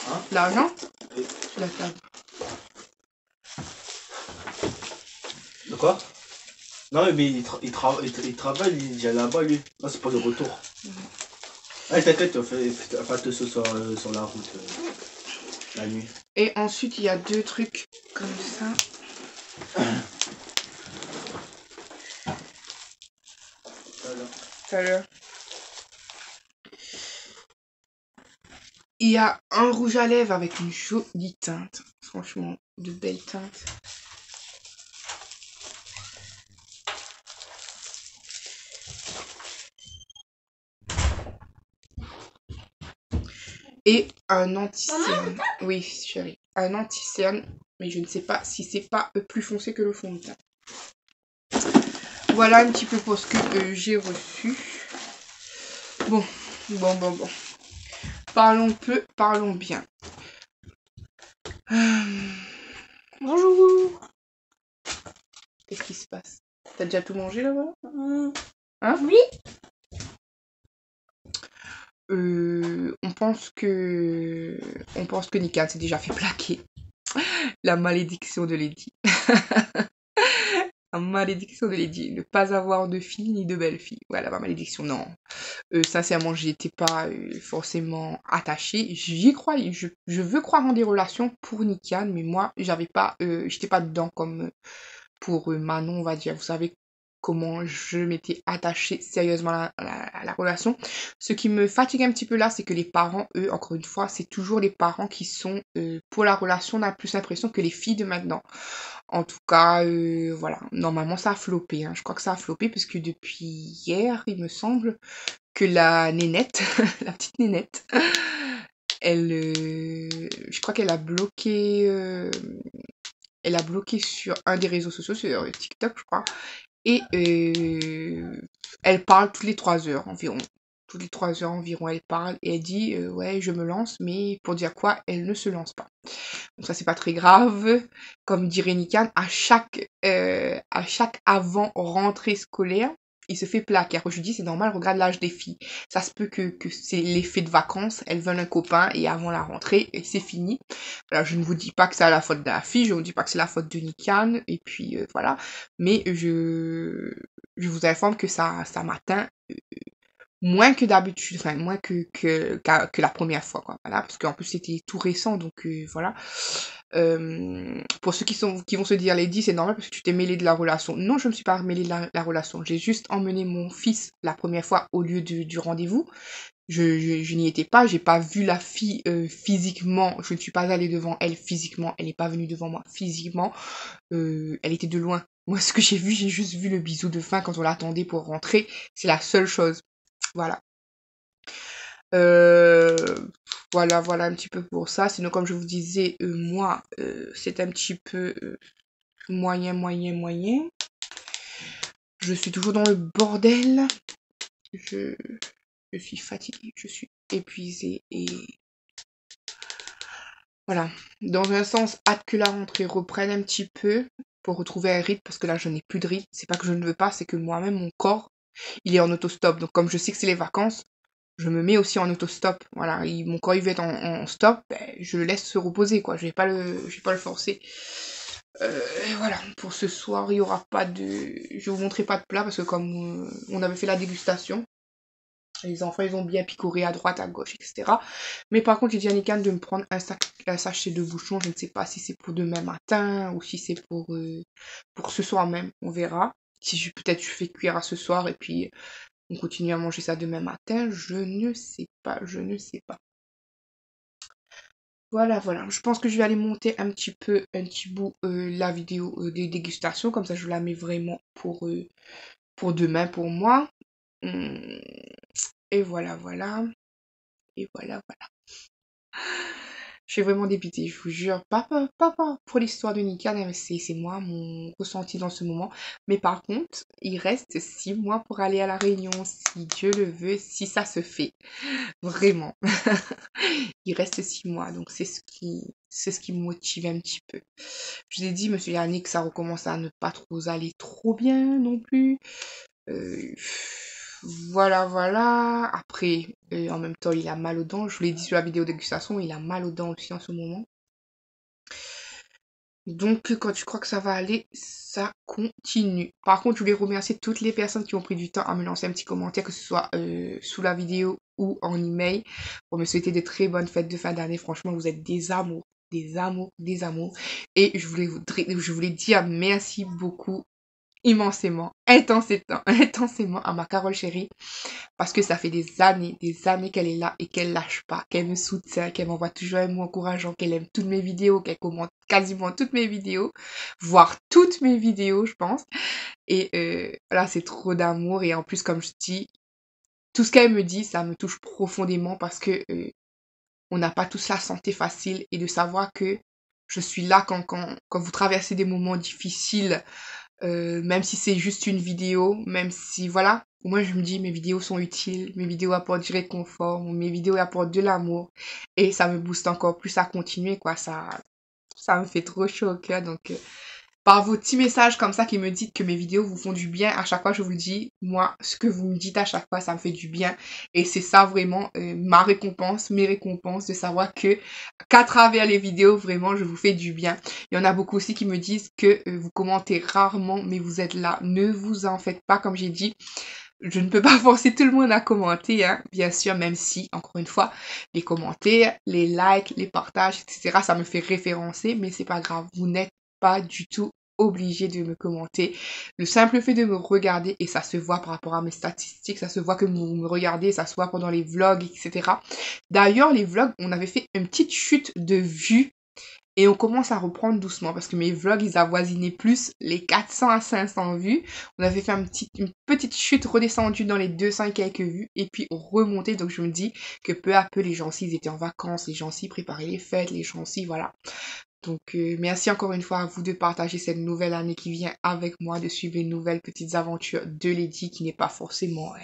Hein? L'argent? Oui. Sur la table. De quoi? Non, mais il travaille, il est déjà là-bas, lui. Non, c'est pas le retour. Allez, t'inquiète, on fait pas de ce sur la route la nuit. Et ensuite, il y a deux trucs comme ça. Tout à l'heure. Il y a un rouge à lèvres avec une jolie teinte. Franchement, de belles teintes. Et un anti-cerne. Oui, chérie. Un anti-cerne. Mais je ne sais pas si c'est pas plus foncé que le fond de teint. Voilà un petit peu pour ce que j'ai reçu. Bon. Parlons peu, parlons bien. Bonjour. Qu'est-ce qui se passe? T'as déjà tout mangé là-bas? Hein? Oui. On pense que Nikan s'est déjà fait plaquer. La malédiction de Lady. La malédiction de Lady. Ne pas avoir de fille ni de belle fille. Voilà, ma malédiction, non. Sincèrement, j'y étais pas forcément attachée. J'y crois, je veux croire en des relations pour Nikan, mais moi, j'étais pas dedans comme pour Manon, on va dire. Vous savez comment je m'étais attachée sérieusement à la relation. Ce qui me fatigue un petit peu là, c'est que les parents, eux, encore une fois, c'est toujours les parents qui sont pour la relation, on a plus l'impression que les filles de maintenant. En tout cas, voilà, normalement ça a floppé, hein. Je crois que ça a floppé parce que depuis hier, il me semble que la nénette, la petite nénette, je crois qu'elle a bloqué... elle a bloqué sur un des réseaux sociaux, sur TikTok, je crois. Et elle parle toutes les 3 heures environ. Toutes les 3 heures environ, elle parle et elle dit ouais, je me lance, mais pour dire quoi, elle ne se lance pas. Donc ça, c'est pas très grave. Comme dirait Nikan, à chaque avant-rentrée scolaire, il se fait plaquer. Après, je dis, c'est normal, regarde l'âge des filles. Ça se peut que c'est l'effet de vacances, elles veulent un copain et avant la rentrée, c'est fini. Voilà, je ne vous dis pas que c'est la faute de la fille, je ne vous dis pas que c'est la faute de Nikan, et puis voilà. Mais je vous informe que ça m'atteint moins que d'habitude, enfin moins que la première fois, quoi. Voilà, parce qu'en plus c'était tout récent, donc voilà. Pour ceux qui vont se dire, Lady, c'est normal parce que tu t'es mêlée de la relation. Non, je ne me suis pas mêlée de la relation. J'ai juste emmené mon fils la première fois au lieu du rendez-vous. Je n'y étais pas, j'ai pas vu la fille physiquement, je ne suis pas allée devant elle physiquement, elle n'est pas venue devant moi physiquement, elle était de loin. Moi, ce que j'ai vu, j'ai juste vu le bisou de fin quand on l'attendait pour rentrer, c'est la seule chose. Voilà. Voilà un petit peu pour ça. Sinon, comme je vous disais, moi, c'est un petit peu moyen. Je suis toujours dans le bordel. Je suis fatiguée, je suis épuisée et voilà. Dans un sens, hâte que la rentrée reprenne un petit peu pour retrouver un rythme parce que là, je n'ai plus de rythme. C'est pas que je ne veux pas, c'est que moi-même, mon corps, il est en autostop. Donc, comme je sais que c'est les vacances, je me mets aussi en autostop. Voilà, mon corps, il va être en stop, ben, je le laisse se reposer, quoi. Je vais pas le forcer. Et voilà, pour ce soir, il y aura pas de... Je vous montrerai pas de plat parce que comme on avait fait la dégustation, les enfants, ils ont bien picoré à droite, à gauche, etc. Mais par contre, j'ai dit à Nikan de me prendre un sachet de bouchon. Je ne sais pas si c'est pour demain matin ou si c'est pour ce soir même. On verra. Si peut-être je fais cuire à ce soir et puis on continue à manger ça demain matin. Je ne sais pas, je ne sais pas. Voilà, voilà. Je pense que je vais aller monter un petit bout la vidéo des dégustations. Comme ça, je la mets vraiment pour demain, pour moi. Et voilà, voilà. Et voilà, voilà. Je suis vraiment dépitée, je vous jure. Pas pour l'histoire de Nika, c'est moi, mon ressenti dans ce moment. Mais par contre, il reste 6 mois pour aller à La Réunion, si Dieu le veut, si ça se fait. Vraiment. Il reste 6 mois, donc c'est ce qui me motive un petit peu. Je vous ai dit, monsieur Yannick, ça recommence à ne pas trop aller trop bien non plus. Voilà, voilà. Après, en même temps, il a mal aux dents. Je vous l'ai dit sur la vidéo dégustation, il a mal aux dents aussi en ce moment. Donc, quand tu crois que ça va aller, ça continue. Par contre, je voulais remercier toutes les personnes qui ont pris du temps à me lancer un petit commentaire, que ce soit sous la vidéo ou en email, pour me souhaiter de très bonnes fêtes de fin d'année. Franchement, vous êtes des amours, des amours, des amours. Et je voulais dire merci beaucoup, immensément, intensément à ma Carole chérie, parce que ça fait des années qu'elle est là et qu'elle lâche pas, qu'elle me soutient, qu'elle m'envoie toujours un mot encourageant, qu'elle aime toutes mes vidéos, qu'elle commente quasiment toutes mes vidéos, voire toutes mes vidéos, je pense. Et là, c'est trop d'amour. Et en plus, comme je dis, tout ce qu'elle me dit, ça me touche profondément parce que on n'a pas tous la santé facile, et de savoir que je suis là quand vous traversez des moments difficiles, même si c'est juste une vidéo, même si, voilà, moi je me dis mes vidéos sont utiles, mes vidéos apportent du réconfort, mes vidéos apportent de l'amour, et ça me booste encore plus à continuer, quoi. Ça me fait trop chaud au cœur. Donc par vos petits messages comme ça qui me dites que mes vidéos vous font du bien, à chaque fois je vous le dis, moi ce que vous me dites à chaque fois, ça me fait du bien, et c'est ça vraiment ma récompense, mes récompenses, de savoir que qu'à travers les vidéos, vraiment je vous fais du bien. Il y en a beaucoup aussi qui me disent que vous commentez rarement, mais vous êtes là. Ne vous en faites pas, comme j'ai dit, je ne peux pas forcer tout le monde à commenter, hein, bien sûr, même si, encore une fois, les commentaires, les likes, les partages, etc., ça me fait référencer, mais c'est pas grave, vous n'êtes pas du tout obligé de me commenter. Le simple fait de me regarder, et ça se voit par rapport à mes statistiques, ça se voit que vous me regardez, ça se voit pendant les vlogs, etc. D'ailleurs, les vlogs, on avait fait une petite chute de vues, et on commence à reprendre doucement parce que mes vlogs, ils avoisinaient plus les 400 à 500 vues. On avait fait une petite chute, redescendue dans les 200 et quelques vues, et puis on remontait. Donc je me dis que peu à peu, les gens-ci, ils étaient en vacances, les gens-ci préparaient les fêtes, les gens-ci, voilà. Donc merci encore une fois à vous de partager cette nouvelle année qui vient avec moi, de suivre les nouvelles petites aventures de Lady, qui n'est pas forcément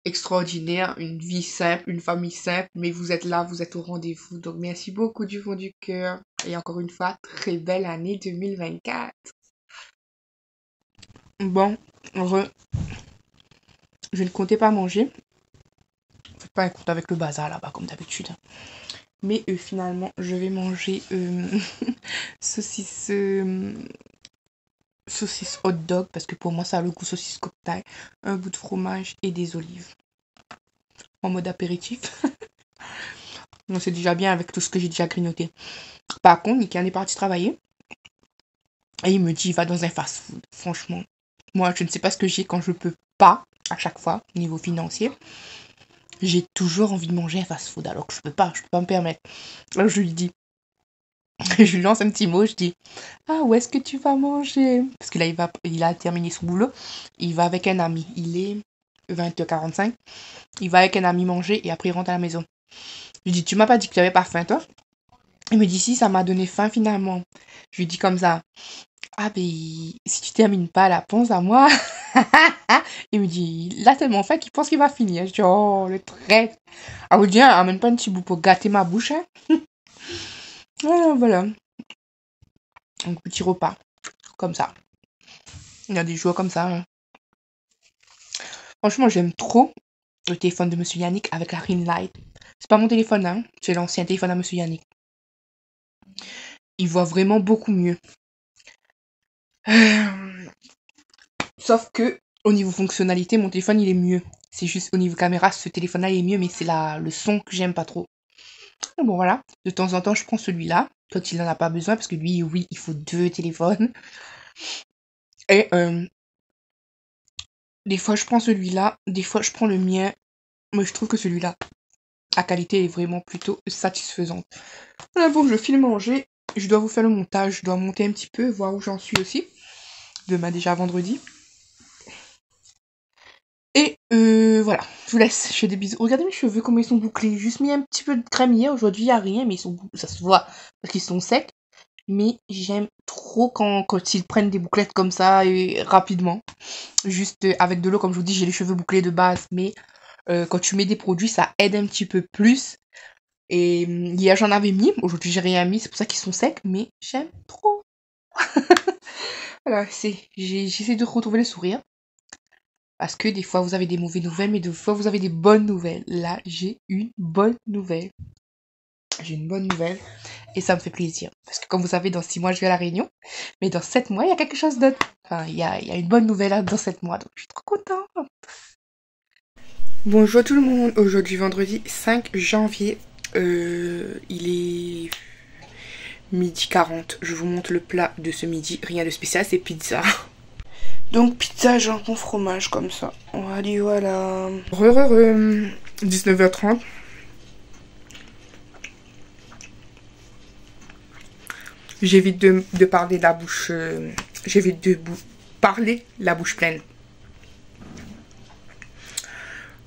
extraordinaire, une vie simple, une famille simple, mais vous êtes là, vous êtes au rendez-vous. Donc merci beaucoup du fond du cœur, et encore une fois, très belle année 2024. Bon, je ne comptais pas manger. Faites pas un compte avec le bazar là-bas comme d'habitude. Mais finalement, je vais manger saucisse hot dog, parce que pour moi ça a le goût saucisse cocktail, un bout de fromage et des olives. En mode apéritif. Donc c'est déjà bien avec tout ce que j'ai déjà grignoté. Par contre, Nikan est parti travailler. Et il me dit, il va dans un fast-food. Franchement, moi je ne sais pas ce que j'ai quand je peux pas, à chaque fois, niveau financier. J'ai toujours envie de manger un fast-food, alors que je peux pas me permettre. Alors je lui dis, je lui lance un petit mot, je dis, ah, où est-ce que tu vas manger? Parce que là, il a terminé son boulot, il va avec un ami, il est 20h45, il va avec un ami manger et après il rentre à la maison. Je lui dis, tu m'as pas dit que tu n'avais pas faim, toi? Il me dit, si, ça m'a donné faim finalement. Je lui dis comme ça, ah ben, si tu termines pas là, pense à moi. Il me dit, là tellement fait qu'il pense qu'il va finir. Je dis, oh, le traître. Ah, vous dites, amène pas un petit bout pour gâter ma bouche. Hein. Voilà. Un petit repas. Comme ça. Il y a des jours comme ça. Hein. Franchement, j'aime trop le téléphone de Monsieur Yannick avec la ring light. C'est pas mon téléphone, hein. C'est l'ancien téléphone à Monsieur Yannick. Il voit vraiment beaucoup mieux. Sauf que au niveau fonctionnalité, mon téléphone il est mieux. C'est juste au niveau caméra, ce téléphone-là il est mieux, mais c'est le son que j'aime pas trop. Et bon voilà, de temps en temps je prends celui-là, quand il en a pas besoin, parce que lui, oui, il faut 2 téléphones. Et des fois je prends celui-là, des fois je prends le mien, mais je trouve que celui-là, la qualité est vraiment plutôt satisfaisante. Voilà, bon, je file manger. Je dois vous faire le montage, je dois monter un petit peu, voir où j'en suis aussi. Demain déjà vendredi. Et voilà, je vous laisse, je fais des bisous. Regardez mes cheveux, comment ils sont bouclés. Juste mis un petit peu de crème hier, aujourd'hui il n'y a rien, mais ils sont ça se voit parce qu'ils sont secs. Mais j'aime trop quand ils prennent des bouclettes comme ça et rapidement. Juste avec de l'eau, comme je vous dis, j'ai les cheveux bouclés de base, mais quand tu mets des produits, ça aide un petit peu plus. Et hier j'en avais mis, aujourd'hui j'ai rien mis, c'est pour ça qu'ils sont secs, mais j'aime trop. Voilà, j'essaie de retrouver le sourire. Parce que des fois vous avez des mauvaises nouvelles, mais des fois vous avez des bonnes nouvelles. Là, j'ai une bonne nouvelle. J'ai une bonne nouvelle et ça me fait plaisir. Parce que comme vous savez, dans 6 mois je vais à La Réunion, mais dans 7 mois il y a quelque chose d'autre. Enfin, il y a une bonne nouvelle là, dans 7 mois, donc je suis trop contente. Bonjour tout le monde, aujourd'hui vendredi 5 janvier. Il est midi 40. Je vous montre le plat de ce midi. Rien de spécial, c'est pizza. Donc pizza jambon fromage comme ça. Voilà. 19h30. J'évite de parler la bouche. J'évite de parler la bouche pleine.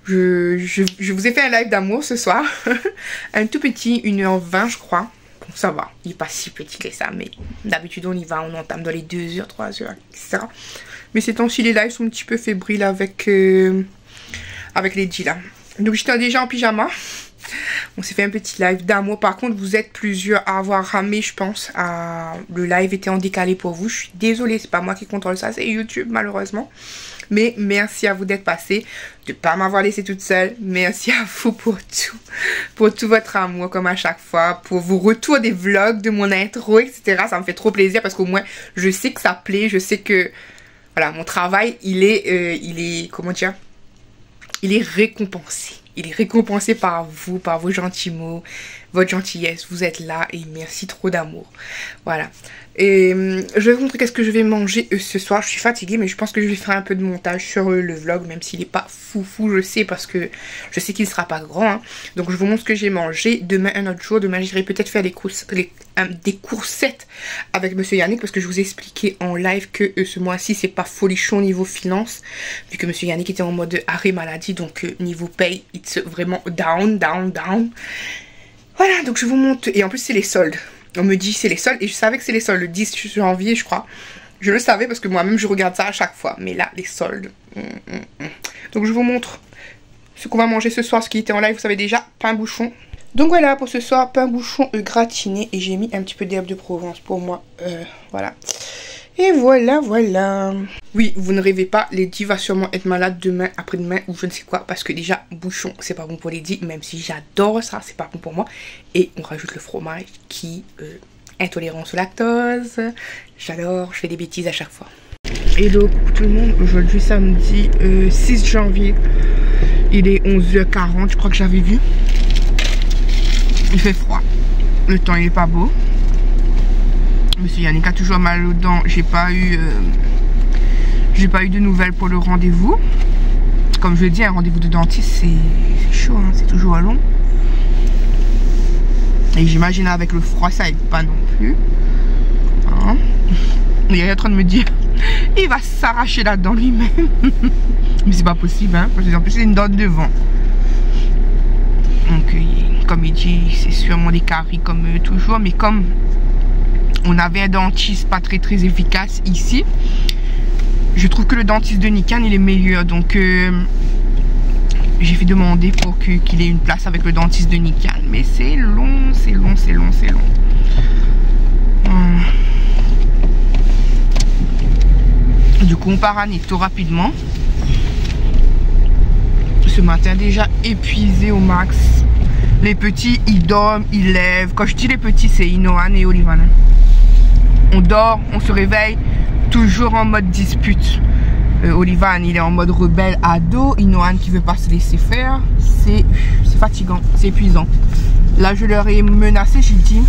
Je vous ai fait un live d'amour ce soir. Un tout petit, 1h20 je crois. Bon, ça va, il n'est pas si petit que ça, mais d'habitude on y va, on entame dans les 2h, 3h, etc. Mais ces temps-ci les lives sont un petit peu fébriles avec Lady là. Donc j'étais déjà en pyjama. On s'est fait un petit live d'amour. Par contre, vous êtes plusieurs à avoir ramé, je pense. Le live était en décalé pour vous. Je suis désolée, c'est pas moi qui contrôle ça, c'est YouTube malheureusement. Mais merci à vous d'être passé, de ne pas m'avoir laissé toute seule. Merci à vous pour tout votre amour comme à chaque fois. Pour vos retours des vlogs, de mon intro, etc. Ça me fait trop plaisir parce qu'au moins je sais que ça plaît. Je sais que voilà, mon travail il est comment dire, il est récompensé. Il est récompensé par vous, par vos gentils mots, votre gentillesse. Vous êtes là et merci trop d'amour. Voilà. Et je vais vous montrer qu'est-ce que je vais manger ce soir. Je suis fatiguée, mais je pense que je vais faire un peu de montage sur le vlog, même s'il n'est pas foufou, je sais, parce que je sais qu'il ne sera pas grand. Hein. Donc je vous montre ce que j'ai mangé. Demain, un autre jour. Demain, j'irai peut-être faire des coursettes avec Monsieur Yannick, parce que je vous ai expliqué en live que ce mois-ci, c'est pas folichon niveau finance, vu que Monsieur Yannick était en mode arrêt maladie. Donc niveau paye, it's vraiment down. Voilà, donc je vous montre. Et en plus, c'est les soldes. On me dit c'est les soldes et je savais que c'est les soldes le 10 janvier je crois. Je le savais parce que moi-même je regarde ça à chaque fois. Mais là les soldes. Donc je vous montre ce qu'on va manger ce soir. Ce qui était en live vous savez déjà. Pain bouchon. Donc voilà pour ce soir. Pain bouchon gratiné. Et j'ai mis un petit peu d'herbe de Provence pour moi. Voilà. Et voilà. Oui, vous ne rêvez pas, Lady va sûrement être malade demain, après-demain ou je ne sais quoi. Parce que déjà, bouchon, c'est pas bon pour Lady. Même si j'adore ça, c'est pas bon pour moi. Et on rajoute le fromage qui... intolérance au lactose. J'adore, je fais des bêtises à chaque fois. Hello, coucou tout le monde. Aujourd'hui, samedi 6 janvier. Il est 11h40, je crois que j'avais vu. Il fait froid. Le temps, il est pas beau. Monsieur Yannick a toujours mal aux dents. J'ai pas eu de nouvelles pour le rendez-vous. Comme je dis, un rendez-vous de dentiste, c'est chaud, hein, c'est toujours long. Et j'imagine avec le froid, ça aide pas non plus. Hein? Il est en train de me dire, il va s'arracher la dent lui-même. Mais c'est pas possible, hein, parce qu'en plus, c'est une dent de devant. Donc, comme il dit, c'est sûrement des caries comme toujours, mais comme on avait un dentiste pas très efficace ici. Je trouve que le dentiste de Nikan il est meilleur, donc j'ai fait demander pour qu'il ait une place avec le dentiste de Nikan, mais c'est long, c'est long. Du coup on part à Netto rapidement. Ce matin déjà épuisé au max. Les petits ils dorment, ils lèvent. Quand je dis les petits c'est Inohan et Olivan. On dort, on se réveille, toujours en mode dispute. Olivan il est en mode rebelle ado, Inohan qui veut pas se laisser faire. C'est fatigant, c'est épuisant. Là je leur ai menacé, j'ai dit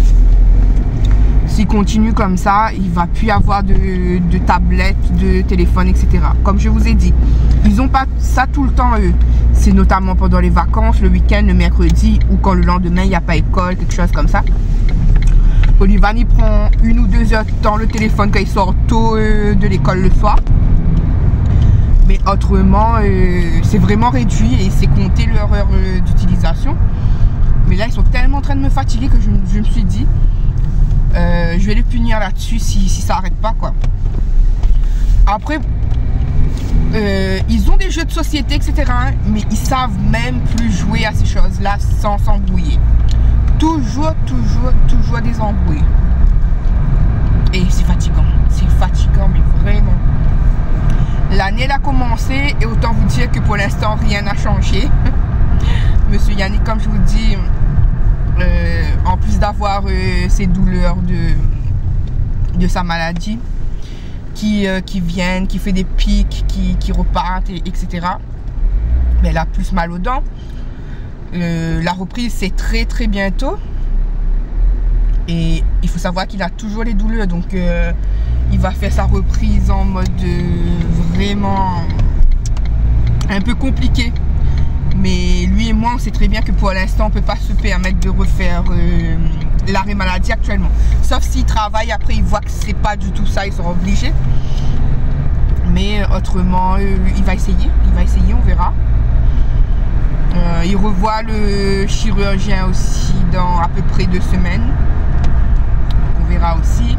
s'il continue comme ça, il va plus avoir de tablette, de téléphone, etc. Comme je vous ai dit, ils ont pas ça tout le temps eux. C'est notamment pendant les vacances, le week-end, le mercredi, ou quand le lendemain il n'y a pas école, quelque chose comme ça. Olivan il prend 1 ou 2 heures de temps le téléphone quand il sort tôt de l'école le soir. Mais autrement, c'est vraiment réduit et c'est compté leur heure d'utilisation. Mais là, ils sont tellement en train de me fatiguer que je me suis dit, je vais les punir là-dessus si ça n'arrête pas, quoi. Après, ils ont des jeux de société, etc. Mais ils savent même plus jouer à ces choses-là sans s'embrouiller. Toujours des embrouilles. Et c'est fatigant, mais vraiment. L'année elle a commencé et autant vous dire que pour l'instant rien n'a changé. Monsieur Yannick, comme je vous dis, en plus d'avoir ces douleurs de sa maladie qui viennent, qui fait des pics, qui repartent, etc. Mais elle a plus mal aux dents. La reprise c'est très bientôt. Et il faut savoir qu'il a toujours les douleurs, donc il va faire sa reprise en mode vraiment un peu compliqué. Mais lui et moi on sait très bien que pour l'instant on ne peut pas se permettre de refaire l'arrêt maladie actuellement. Sauf s'il travaille, après il voit que c'est pas du tout ça, ils sont obligés. Mais autrement il va essayer, on verra. Il revoit le chirurgien aussi dans à peu près 2 semaines. On verra aussi.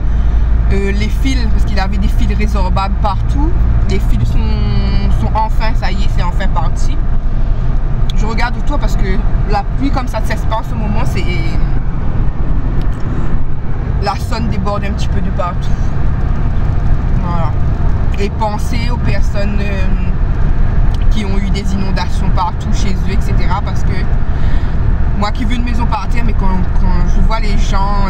Les fils, parce qu'il avait des fils résorbables partout. Les fils sont enfin, ça y est, c'est enfin parti. Je regarde autour parce que la pluie comme ça ne cesse pas en ce moment, c'est... La Saône déborde un petit peu de partout. Voilà. Et pensez aux personnes qui ont eu des inondations partout chez eux, etc. Parce que moi qui veux une maison par terre, mais quand je vois les gens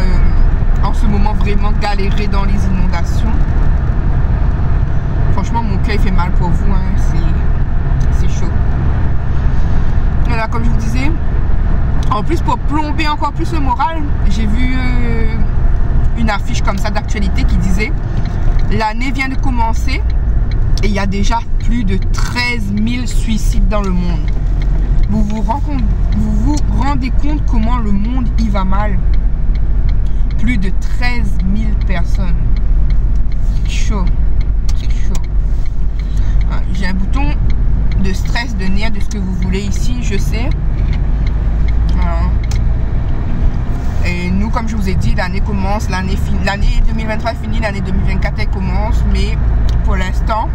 en ce moment vraiment galérer dans les inondations, franchement mon cœur fait mal pour vous, hein. C'est chaud. Voilà, comme je vous disais, en plus pour plomber encore plus le moral, j'ai vu une affiche comme ça d'actualité qui disait l'année vient de commencer et il y a déjà plus de 13 000 suicides dans le monde. Vous vous rendez compte comment le monde y va mal? Plus de 13 000 personnes. C'est chaud. C'est chaud. J'ai un bouton de stress, de nerfs, de ce que vous voulez ici, je sais. Voilà. Et nous, comme je vous ai dit, l'année commence, l'année 2023 est finie, l'année 2024 elle commence, mais pour l'instant,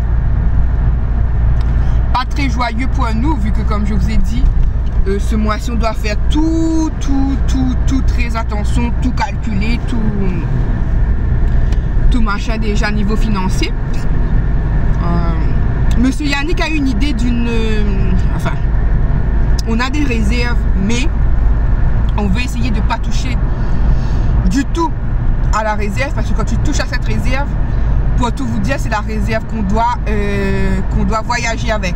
pas très joyeux pour nous, vu que comme je vous ai dit, ce mois-ci on doit faire tout très attention, tout calculer, tout machin déjà niveau financier. Monsieur Yannick a une idée d'une... enfin, on a des réserves, mais on veut essayer de ne pas toucher du tout à la réserve, parce que quand tu touches à cette réserve, pour tout vous dire, c'est la réserve qu'on doit voyager avec.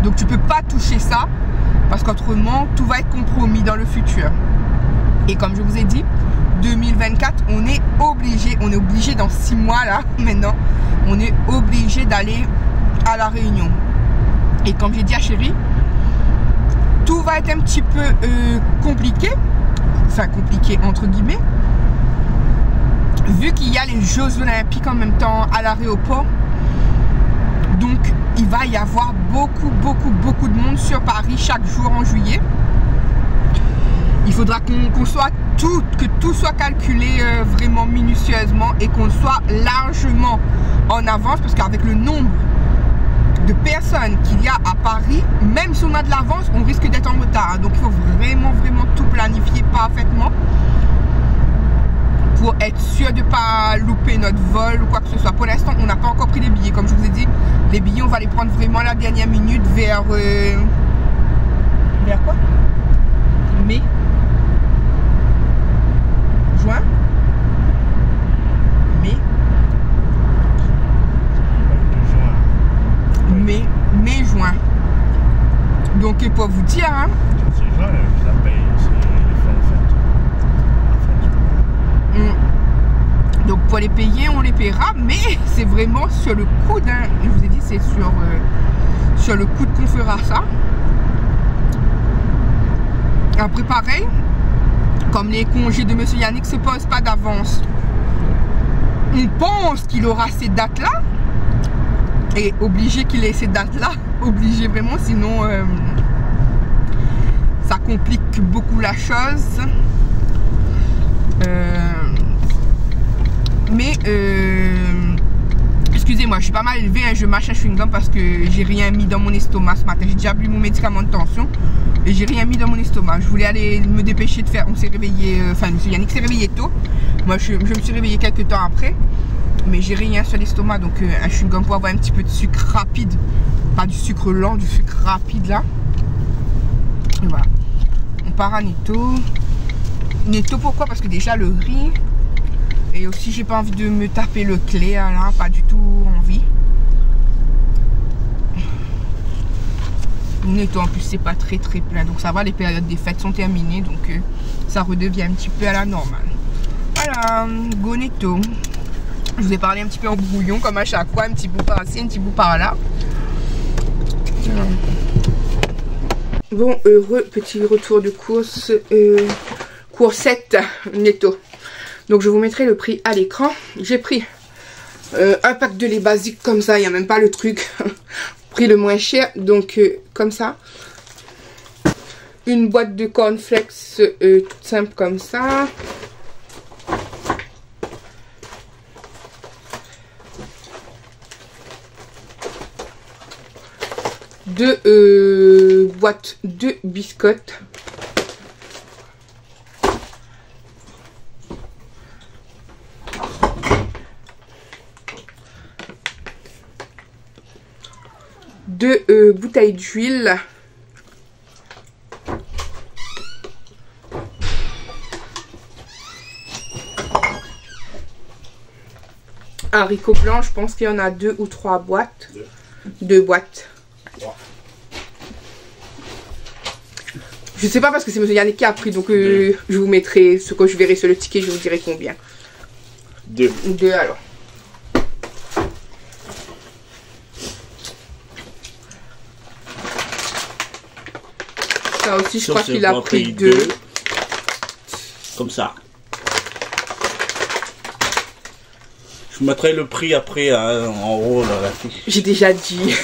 Donc tu peux pas toucher ça, parce qu'autrement, tout va être compromis dans le futur. Et comme je vous ai dit, 2024, on est obligé dans 6 mois là, maintenant, on est obligé d'aller à la Réunion. Et comme j'ai dit à Chérie, tout va être un petit peu compliqué, enfin compliqué entre guillemets, vu qu'il y a les Jeux Olympiques en même temps à l'aéroport. Donc il va y avoir beaucoup de monde sur Paris chaque jour en juillet. Il faudra qu'on soit que tout soit calculé vraiment minutieusement et qu'on soit largement en avance, parce qu'avec le nombre de personnes qu'il y a à Paris, même si on a de l'avance, on risque d'être en retard. Donc il faut vraiment tout planifier parfaitement pour être sûr de ne pas louper notre vol ou quoi que ce soit. Pour l'instant, on n'a pas encore pris les billets. Comme je vous ai dit, les billets, on va les prendre vraiment à la dernière minute vers quoi? Mai? Juin? Mai, juin. Donc, et pour vous dire, hein, C'est juin, ça paye, c'est donc pour les payer, on les paiera, mais c'est vraiment sur le coude, hein. Je vous ai dit, c'est sur le coude qu'on fera ça. Après, pareil, comme les congés de monsieur Yannick se posent pas d'avance, on pense qu'il aura ces dates-là, et obligé qu'il ait ces dates-là, obligé vraiment, sinon ça complique beaucoup la chose. Mais excusez-moi, je suis pas mal élevée, hein, je mâche un chewing-gum parce que j'ai rien mis dans mon estomac ce matin. J'ai déjà bu mon médicament de tension et j'ai rien mis dans mon estomac. Je voulais aller me dépêcher de faire. On s'est réveillé, enfin monsieur Yannick s'est réveillé tôt. Moi je me suis réveillée quelques temps après, mais j'ai rien sur l'estomac, donc un chewing-gum pour avoir un petit peu de sucre rapide, pas du sucre lent, du sucre rapide là. Et voilà, on part à Netto. Netto pourquoi? Parce que déjà le riz. Et aussi j'ai pas envie de me taper le clé là, pas du tout envie. Netto en plus c'est pas très plein, donc ça va, les périodes des fêtes sont terminées, donc ça redevient un petit peu à la normale. Voilà, go Netto. Je vous ai parlé un petit peu en brouillon comme à chaque fois, un petit bout par-ci, un petit bout par-là. Bon, heureux petit retour de course, coursette Netto. Donc je vous mettrai le prix à l'écran. J'ai pris un pack de lait basique comme ça, il n'y a même pas le truc. Prix le moins cher, donc comme ça. Une boîte de cornflakes toute simple comme ça. Deux boîtes de biscottes. Deux bouteilles d'huile. Haricots blancs, je pense qu'il y en a 2 ou 3 boîtes. 2 boîtes. Je sais pas parce que c'est monsieur Yannick qui a pris, donc je vous mettrai ce que je verrai sur le ticket, je vous dirai combien. 2 alors. Ça aussi, je crois qu'il a pris 2. Comme ça. Je mettrai le prix après hein, en haut là, la fiche. J'ai déjà dit.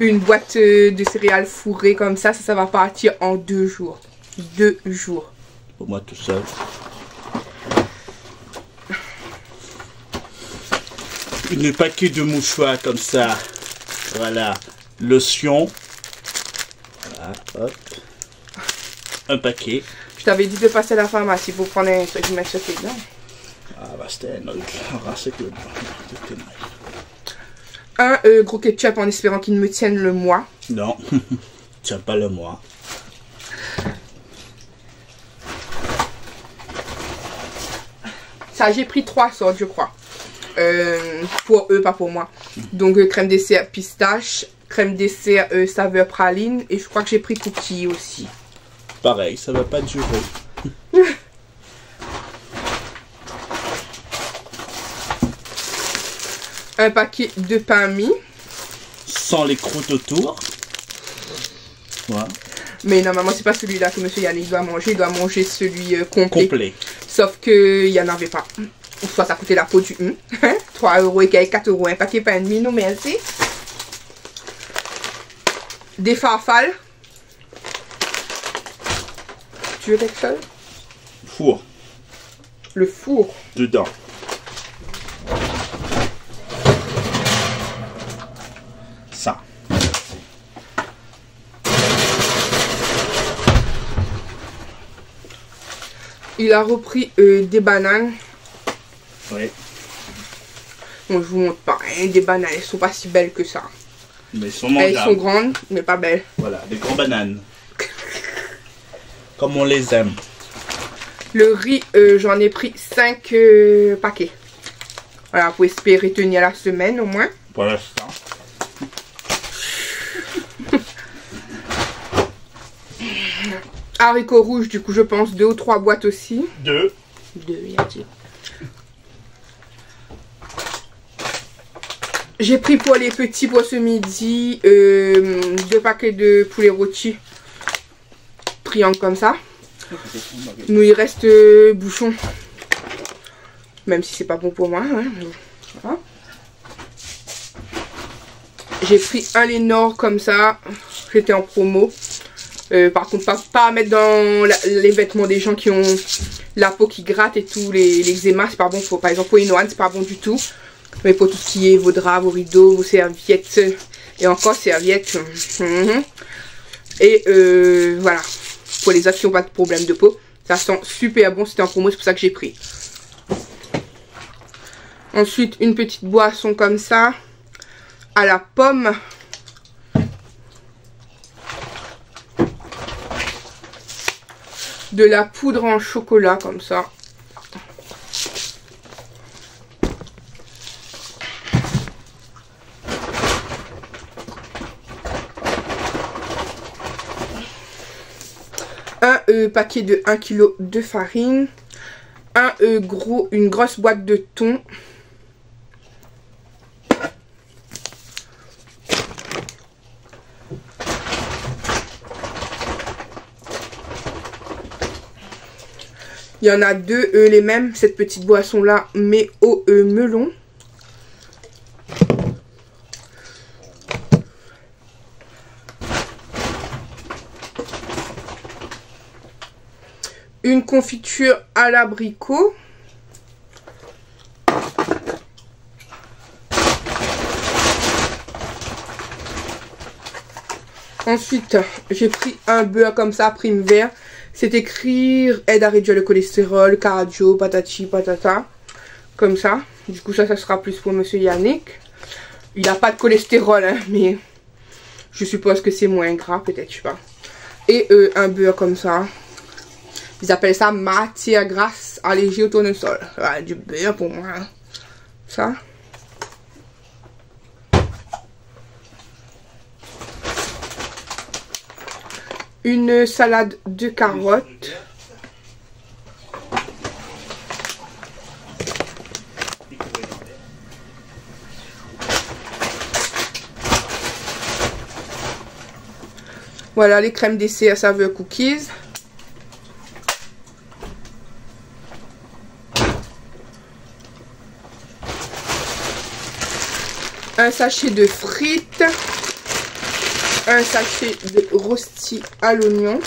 Une boîte de céréales fourrées comme ça va partir en 2 jours. 2 jours. Pour moi tout seul. Une paquet de mouchoirs comme ça. Voilà. Lotion. Voilà, hop. Un paquet. Je t'avais dit de passer à la pharmacie pour prendre un truc, mettre ça dedans. Ah bah c'était un autre. Un gros ketchup en espérant qu'il me tienne le mois. Non, tiens pas le mois. Ça j'ai pris 3 sortes je crois. Pour eux, pas pour moi. Donc crème dessert pistache, crème dessert saveur praline et je crois que j'ai pris cookie aussi. Pareil, ça va pas durer. Un paquet de pain mie. Sans les croûtes autour. Voilà. Mais normalement c'est pas celui-là que monsieur Yannick doit manger. Il doit manger celui complet. Sauf qu'il n'y en avait pas. Ou soit ça coûtait la peau du 3 € et quelques 4 €. Un paquet de pain de mie, non merci. Des farfales. Tu veux quelque chose? four. Le four. Dedans. Ça. Il a repris des bananes. Oui. Bon, je vous montre pas. Hein, des bananes, elles sont pas si belles que ça. Mais elles sont mangeables. Elles sont grandes, mais pas belles. Voilà, des grandes bananes. Comme on les aime. Le riz, j'en ai pris 5 paquets. Voilà, pour espérer tenir la semaine au moins. Pour l'instant. Haricots rouges, du coup, je pense 2 ou 3 boîtes aussi. 2. 2, il a dit. J'ai pris pour les petits pour ce midi 2 paquets de poulet rôti. Triangle comme ça. Nous, il reste bouchon. Même si c'est pas bon pour moi. Hein. Voilà. J'ai pris un Lénore comme ça. J'étais en promo. Par contre, pas à mettre dans les vêtements des gens qui ont la peau qui gratte et tout, l'eczéma, c'est pas bon. Par exemple, pour une noix, c'est pas bon du tout. Mais pour tout ce qui est vos draps, vos rideaux, vos serviettes, et encore serviettes. Et voilà. Pour les autres qui n'ont pas de problème de peau, ça sent super bon, c'était en promo, c'est pour ça que j'ai pris. Ensuite, une petite boisson comme ça, à la pomme. De la poudre en chocolat comme ça. Un paquet de 1 kg de farine. Une grosse boîte de thon. Il y en a 2 les mêmes, cette petite boisson là, mais au melon. Une confiture à l'abricot. Ensuite, j'ai pris un beurre comme ça, prime vert. C'est écrit aide à réduire le cholestérol, cardio, patati, patata. Comme ça. Du coup, ça sera plus pour monsieur Yannick. Il n'a pas de cholestérol, hein, mais je suppose que c'est moins gras, peut-être, je sais pas. Et un beurre comme ça. Ils appellent ça matière grasse allégée au tournesol. Voilà, du beurre pour moi. Hein. Ça. Une salade de carottes. Voilà les crèmes d'essai à saveur cookies. Un sachet de frites. Un sachet de rosti à l'oignon.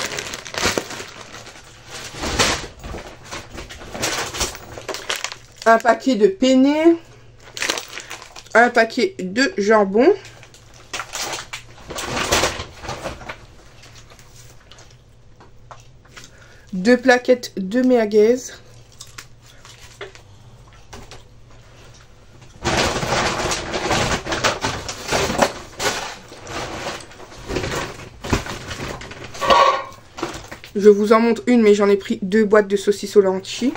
Un paquet de penne. Un paquet de jambon. Deux plaquettes de merguez. Je vous en montre une, mais j'en ai pris 2 boîtes de saucisses aux lentilles.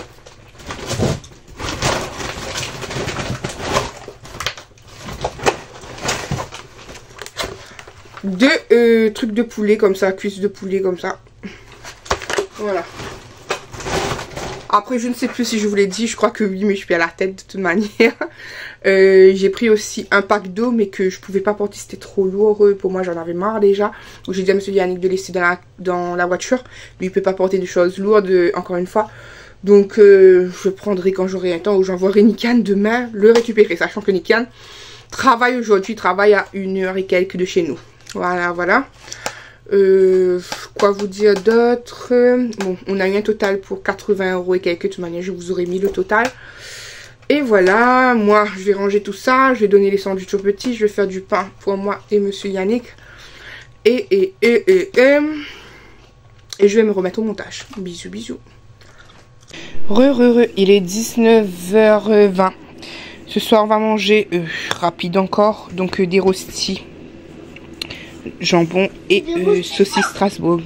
Deux trucs de poulet comme ça, cuisses de poulet comme ça. Voilà. Après, je ne sais plus si je vous l'ai dit, je crois que oui, mais je suis à la tête de toute manière. J'ai pris aussi un pack d'eau, mais que je pouvais pas porter, c'était trop lourd. Pour moi, j'en avais marre déjà. Donc j'ai dit à monsieur Yannick de laisser dans la voiture. Lui, il peut pas porter des choses lourdes, encore une fois. Donc je prendrai quand j'aurai un temps, ou j'envoierai Nikan demain le récupérer. Sachant que Nikan travaille aujourd'hui, travaille à 1h et quelques de chez nous. Voilà, voilà. Quoi vous dire d'autre? Bon, on a eu un total pour 80 € et quelques. De toute manière, je vous aurais mis le total. Et voilà, moi, je vais ranger tout ça. Je vais donner les sandwichs aux petits. Je vais faire du pain pour moi et monsieur Yannick. Et je vais me remettre au montage. Bisous, bisous. Il est 19h20. Ce soir, on va manger rapide encore. Donc, des rostis, jambon et saucisse Strasbourg.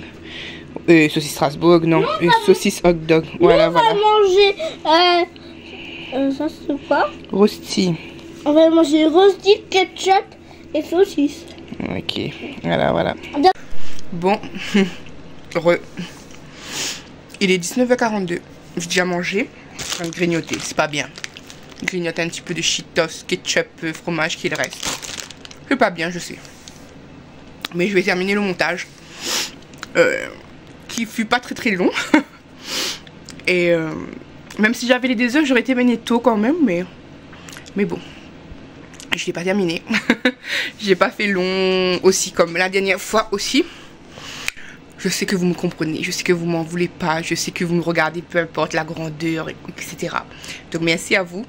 Saucisse Strasbourg, non. Saucisse hot dog. Voilà, on va manger... ça, c'est quoi? Rosti. On va manger rosti, ketchup et saucisse. Ok, voilà. Bon, il est 19h42. J'ai déjà mangé. Je vais grignoter, c'est pas bien. Grignoter un petit peu de Cheetos, ketchup, fromage qui est le reste. C'est pas bien, je sais. Mais je vais terminer le montage. Qui fut pas très long. Et même si j'avais les des œufs, j'aurais terminé tôt quand même. Mais bon. Je l'ai pas terminé. J'ai pas fait long aussi comme la dernière fois aussi. Je sais que vous me comprenez. Je sais que vous m'en voulez pas. Je sais que vous me regardez peu importe la grandeur, etc. Donc merci à vous.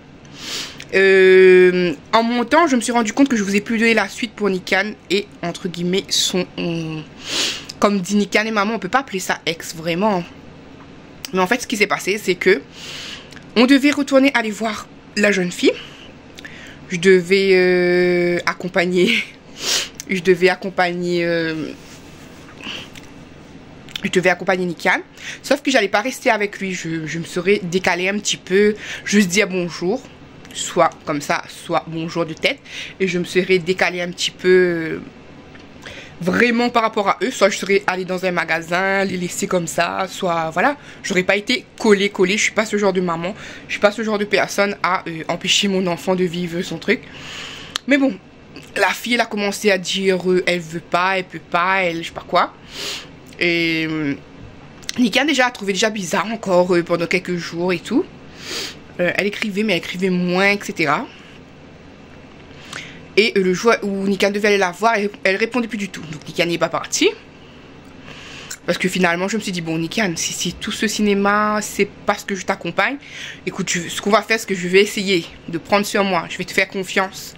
En montant, je me suis rendu compte que je vous ai plus donné la suite pour Nikan et entre guillemets son... comme dit Nikan et maman, on peut pas appeler ça ex vraiment. Mais en fait, ce qui s'est passé, c'est que on devait retourner aller voir la jeune fille. Je devais accompagner Nikan. Sauf que j'allais pas rester avec lui. Je me serais décalée un petit peu. Juste dire bonjour. Soit comme ça, soit bonjour de tête. Et je me serais décalée un petit peu vraiment par rapport à eux. Soit je serais allée dans un magasin, les laisser comme ça. Soit voilà. J'aurais pas été collée. Je suis pas ce genre de maman. Je suis pas ce genre de personne à empêcher mon enfant de vivre son truc. Mais bon. La fille, elle a commencé à dire elle veut pas, elle peut pas, elle je sais pas quoi. Et Nikan déjà a trouvé déjà bizarre encore pendant quelques jours et tout. Elle écrivait, mais elle écrivait moins, etc. Et le jour où Nikan devait aller la voir, elle répondait plus du tout. Donc Nikan n'est pas parti. Parce que finalement, je me suis dit, bon, Nikan, si tout ce cinéma, c'est parce que je t'accompagne, écoute, ce qu'on va faire, c'est que je vais essayer de prendre sur moi. Je vais te faire confiance.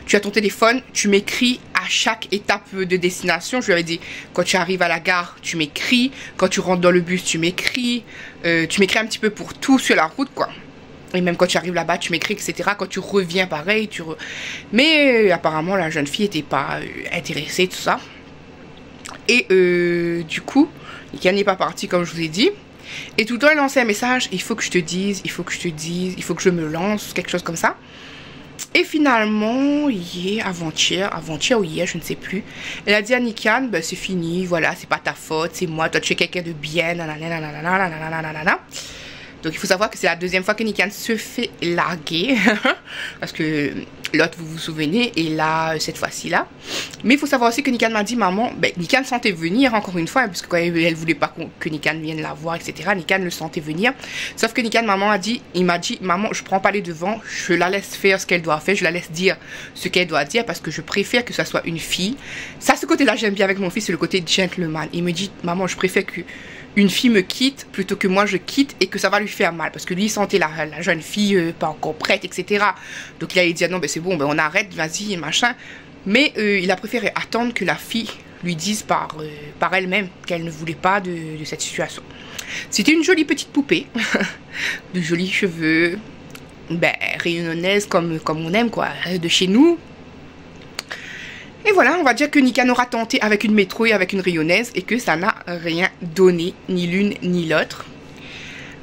Tu as ton téléphone, tu m'écris à chaque étape de destination. Je lui avais dit, quand tu arrives à la gare, tu m'écris. Quand tu rentres dans le bus, tu m'écris. Tu m'écris un petit peu pour tout sur la route, quoi. Et même quand tu arrives là-bas, tu m'écris, etc. Quand tu reviens, pareil. Mais apparemment, la jeune fille n'était pas intéressée, tout ça. Et du coup, Nikan n'est pas parti comme je vous ai dit. Et tout le temps, elle lançait un message. Il faut que je te dise, il faut que je te dise, il faut que je me lance, quelque chose comme ça. Et finalement, hier, avant-hier ou hier, je ne sais plus. Elle a dit à Nikan, bah, c'est fini, voilà, c'est pas ta faute, c'est moi, toi tu es quelqu'un de bien, nanana. Donc il faut savoir que c'est la deuxième fois que Nikan se fait larguer. Parce que l'autre, vous vous souvenez, et là, cette fois-ci là. Mais il faut savoir aussi que Nikan m'a dit, maman, ben, Nikan sentait venir encore une fois, hein, parce que quand elle voulait pas que Nikan vienne la voir, etc. Nikan le sentait venir. Sauf que Nikan, il m'a dit, maman, je prends pas les devants, je la laisse faire ce qu'elle doit faire, je la laisse dire ce qu'elle doit dire, parce que je préfère que ça soit une fille. Ça, ce côté-là, j'aime bien avec mon fils, c'est le côté gentleman. Il me dit, maman, je préfère que une fille me quitte plutôt que moi je quitte et que ça va lui faire mal, parce que lui il sentait la jeune fille pas encore prête, etc. Donc il allait dire non, ben c'est bon, ben on arrête, vas-y et machin. Mais il a préféré attendre que la fille lui dise par elle-même qu'elle ne voulait pas de cette situation. C'était une jolie petite poupée de jolis cheveux, ben rayonnonnaise comme on aime, quoi, de chez nous. Et voilà, on va dire que Nikan aura tenté avec une métro et avec une rayonnaise et que ça n'a rien donné, ni l'une ni l'autre.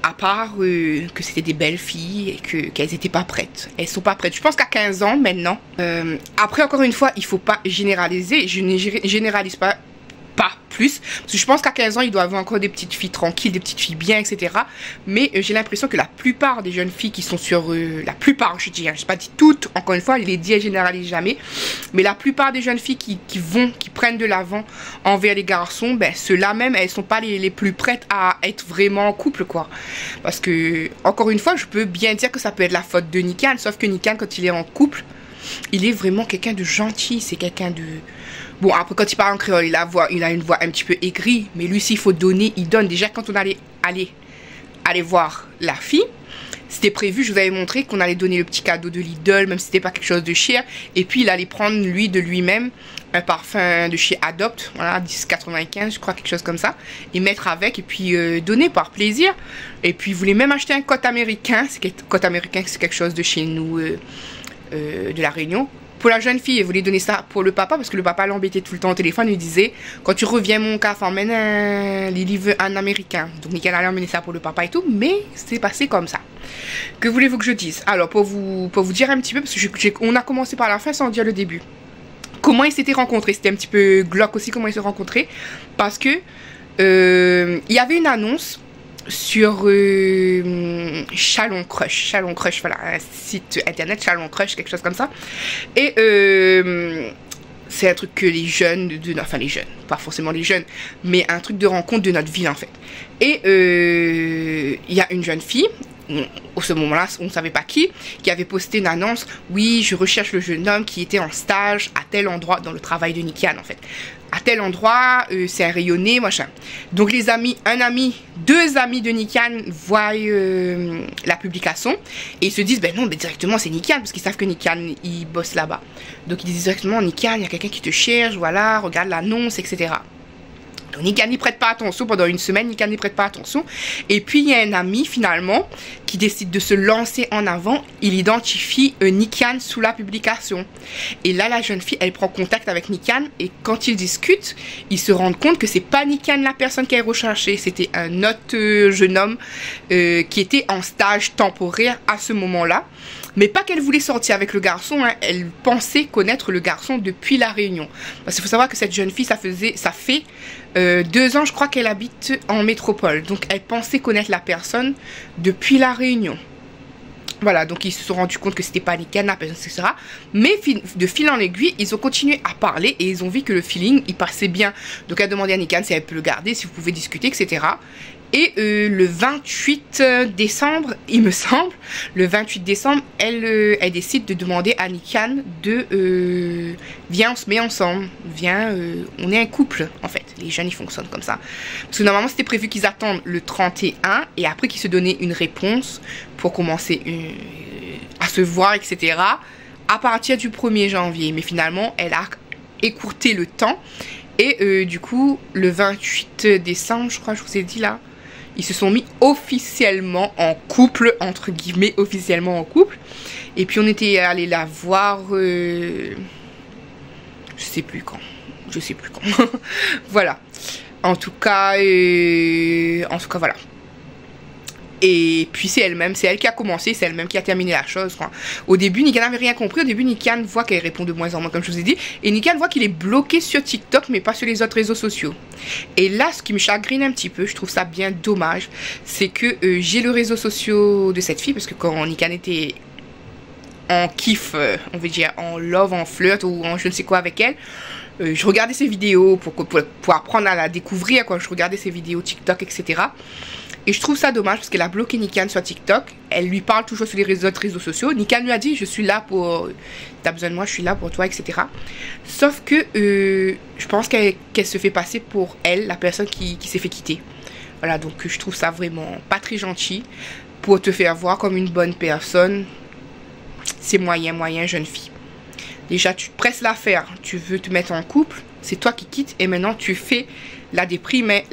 À part que c'était des belles filles et qu'elles n'étaient pas prêtes. Elles sont pas prêtes. Je pense qu'à 15 ans maintenant. Après, encore une fois, il faut pas généraliser. Je ne généralise pas plus. Parce que je pense qu'à 15 ans, il doit y avoir encore des petites filles tranquilles, des petites filles bien, etc. Mais j'ai l'impression que la plupart des jeunes filles qui sont sur... la plupart, je dis, hein, je n'ai pas dit toutes, encore une fois, il est dit, elles généralisent jamais. Mais la plupart des jeunes filles qui prennent de l'avant envers les garçons, ben ceux-là même, elles sont pas les plus prêtes à être vraiment en couple, quoi. Parce que, encore une fois, je peux bien dire que ça peut être la faute de Nikan, sauf que Nikan, quand il est en couple, il est vraiment quelqu'un de gentil, c'est quelqu'un de... Bon, après, quand il parle en créole, il a une voix un petit peu aigrie. Mais lui, s'il faut donner, il donne. Déjà, quand on allait aller voir la fille, c'était prévu, je vous avais montré qu'on allait donner le petit cadeau de Lidl, même si c'était pas quelque chose de cher. Et puis, il allait prendre, lui, de lui-même, un parfum de chez Adopt, voilà, 10,95, je crois, quelque chose comme ça. Et mettre avec, et puis donner par plaisir. Et puis, il voulait même acheter un cote américain. Cote américain, c'est quelque chose de chez nous, de la Réunion. Pour la jeune fille, elle voulait donner ça pour le papa, parce que le papa l'embêtait tout le temps au téléphone. Il lui disait, quand tu reviens, mon cas, emmène un américain. Donc, Nickel allait emmener ça pour le papa et tout, mais c'est passé comme ça. Que voulez-vous que je dise? Alors, pour vous dire un petit peu, parce que on a commencé par la fin sans dire le début. Comment ils s'étaient rencontrés? C'était un petit peu glauque aussi, comment ils se rencontraient. Parce que, il y avait une annonce sur Chalon Crush, voilà, un site internet, Chalon Crush, quelque chose comme ça. Et c'est un truc que les jeunes, enfin les jeunes, pas forcément les jeunes, mais un truc de rencontre de notre ville en fait. Et il y a une jeune fille, à ce moment-là, on ne savait pas qui avait posté une annonce. Oui, je recherche le jeune homme qui était en stage à tel endroit dans le travail de Nikian en fait. À tel endroit, c'est un rayonné, machin. Donc les amis, deux amis de Nikian voient la publication et ils se disent, ben non, mais directement c'est Nikian, parce qu'ils savent que Nikian, il bosse là-bas. Donc ils disent directement, Nikian, il y a quelqu'un qui te cherche, voilà, regarde l'annonce, etc. Donc Nikian n'y prête pas attention, pendant une semaine, Nikian n'y prête pas attention. Et puis il y a un ami finalement qui décide de se lancer en avant. Il identifie Nikian sous la publication. Et là la jeune fille, elle prend contact avec Nikian. Et quand ils discutent, ils se rendent compte que c'est pas Nikian la personne qu'elle recherchait. C'était un autre jeune homme qui était en stage temporaire à ce moment-là. Mais pas qu'elle voulait sortir avec le garçon, hein. Elle pensait connaître le garçon depuis la Réunion. Parce qu'il faut savoir que cette jeune fille, ça fait 2 ans, je crois qu'elle habite en métropole. Donc elle pensait connaître la personne depuis la Réunion. Voilà, donc ils se sont rendus compte que c'était pas Nikian, la personne, etc. Mais de fil en aiguille, ils ont continué à parler et ils ont vu que le feeling, il passait bien. Donc elle a demandé à Nikian si elle peut le garder, si vous pouvez discuter, etc. Et le 28 décembre, il me semble, le 28 décembre, elle décide de demander à Nikian de viens, on se met ensemble, viens, on est un couple en fait. Les jeunes ils fonctionnent comme ça. Parce que normalement c'était prévu qu'ils attendent le 31 et après qu'ils se donnaient une réponse pour commencer à se voir, etc. à partir du 1er janvier. Mais finalement, elle a écourté le temps et du coup, le 28 décembre, je crois, je vous ai dit là, ils se sont mis officiellement en couple, entre guillemets, officiellement en couple. Et puis on était allé la voir, je sais plus quand. Voilà. En tout cas, voilà. Et puis c'est elle qui a commencé, c'est elle-même qui a terminé la chose, quoi. Au début, Nikian n'avait rien compris. Au début, Nikian voit qu'elle répond de moins en moins, comme je vous ai dit. Et Nikian voit qu'il est bloqué sur TikTok, mais pas sur les autres réseaux sociaux. Et là, ce qui me chagrine un petit peu, je trouve ça bien dommage, c'est que j'ai le réseau social de cette fille, parce que quand Nikian était en kiff, on va dire en love, en flirt ou en je ne sais quoi avec elle, je regardais ses vidéos pour apprendre à la découvrir, quoi. Je regardais ses vidéos TikTok, etc. Et je trouve ça dommage parce qu'elle a bloqué Nikian sur TikTok. Elle lui parle toujours sur les autres réseaux sociaux. Nikian lui a dit, je suis là pour... T'as besoin de moi, je suis là pour toi, etc. Sauf que je pense qu'elle se fait passer pour elle, la personne qui s'est fait quitter. Voilà, donc je trouve ça vraiment pas très gentil. Pour te faire voir comme une bonne personne, c'est moyen, jeune fille. Déjà, tu te presses l'affaire, tu veux te mettre en couple, c'est toi qui quittes et maintenant tu fais la déprimée,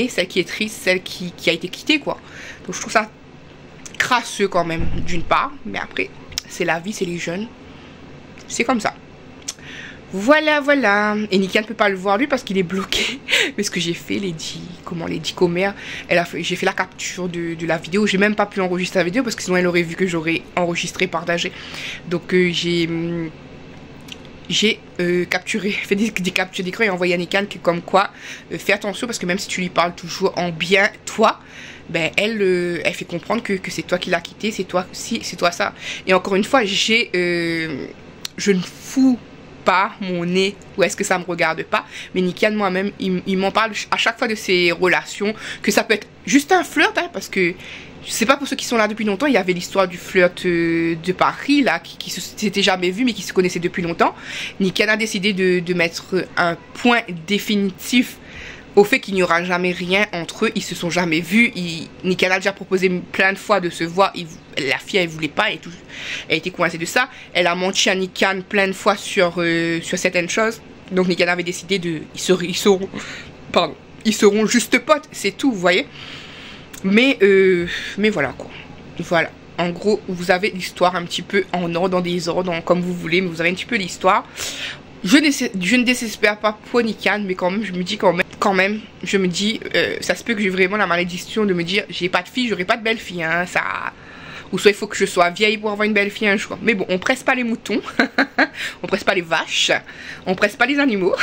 celle qui est triste, celle qui a été quittée, quoi. Donc je trouve ça crasseux quand même, d'une part, mais après, c'est la vie, c'est les jeunes, c'est comme ça. Voilà. Et Nikian ne peut pas le voir lui parce qu'il est bloqué. Mais ce que j'ai fait, les 10 commères, j'ai fait la capture de la vidéo. J'ai même pas pu enregistrer la vidéo parce que sinon elle aurait vu que j'aurais enregistré, partagé. Donc j'ai capturé, fait des captures d'écran et envoyé à Nikian comme quoi fais attention parce que même si tu lui parles toujours en bien, toi, ben elle fait comprendre que c'est toi qui l'as quitté, c'est toi ça. Et encore une fois, je ne fous pas mon nez ou est-ce que ça me regarde pas. Mais Nikian moi-même, il m'en parle à chaque fois de ses relations, que ça peut être juste un flirt, hein, parce que je sais pas pour ceux qui sont là depuis longtemps, il y avait l'histoire du flirt de Paris là, qui s'était jamais vu mais qui se connaissait depuis longtemps. Nikian a décidé de mettre un point définitif au fait qu'il n'y aura jamais rien entre eux. Ils se sont jamais vus. Nikian a déjà proposé plein de fois de se voir. La fille elle voulait pas, elle était coincée de ça. Elle a menti à Nikian plein de fois sur certaines choses. Donc Nikian avait décidé ils seront juste potes, c'est tout, vous voyez. Mais voilà quoi. Voilà. En gros, vous avez l'histoire un petit peu en ordre, dans des ordres, comme vous voulez, mais vous avez un petit peu l'histoire. Je ne désespère pas pour Nikian, mais quand même, je me dis ça se peut que j'ai vraiment la malédiction de me dire, j'ai pas de fille, j'aurai pas de belle fille, hein, ça. Ou soit il faut que je sois vieille pour avoir une belle fille un jour. Mais bon, on presse pas les moutons, on presse pas les vaches, on presse pas les animaux.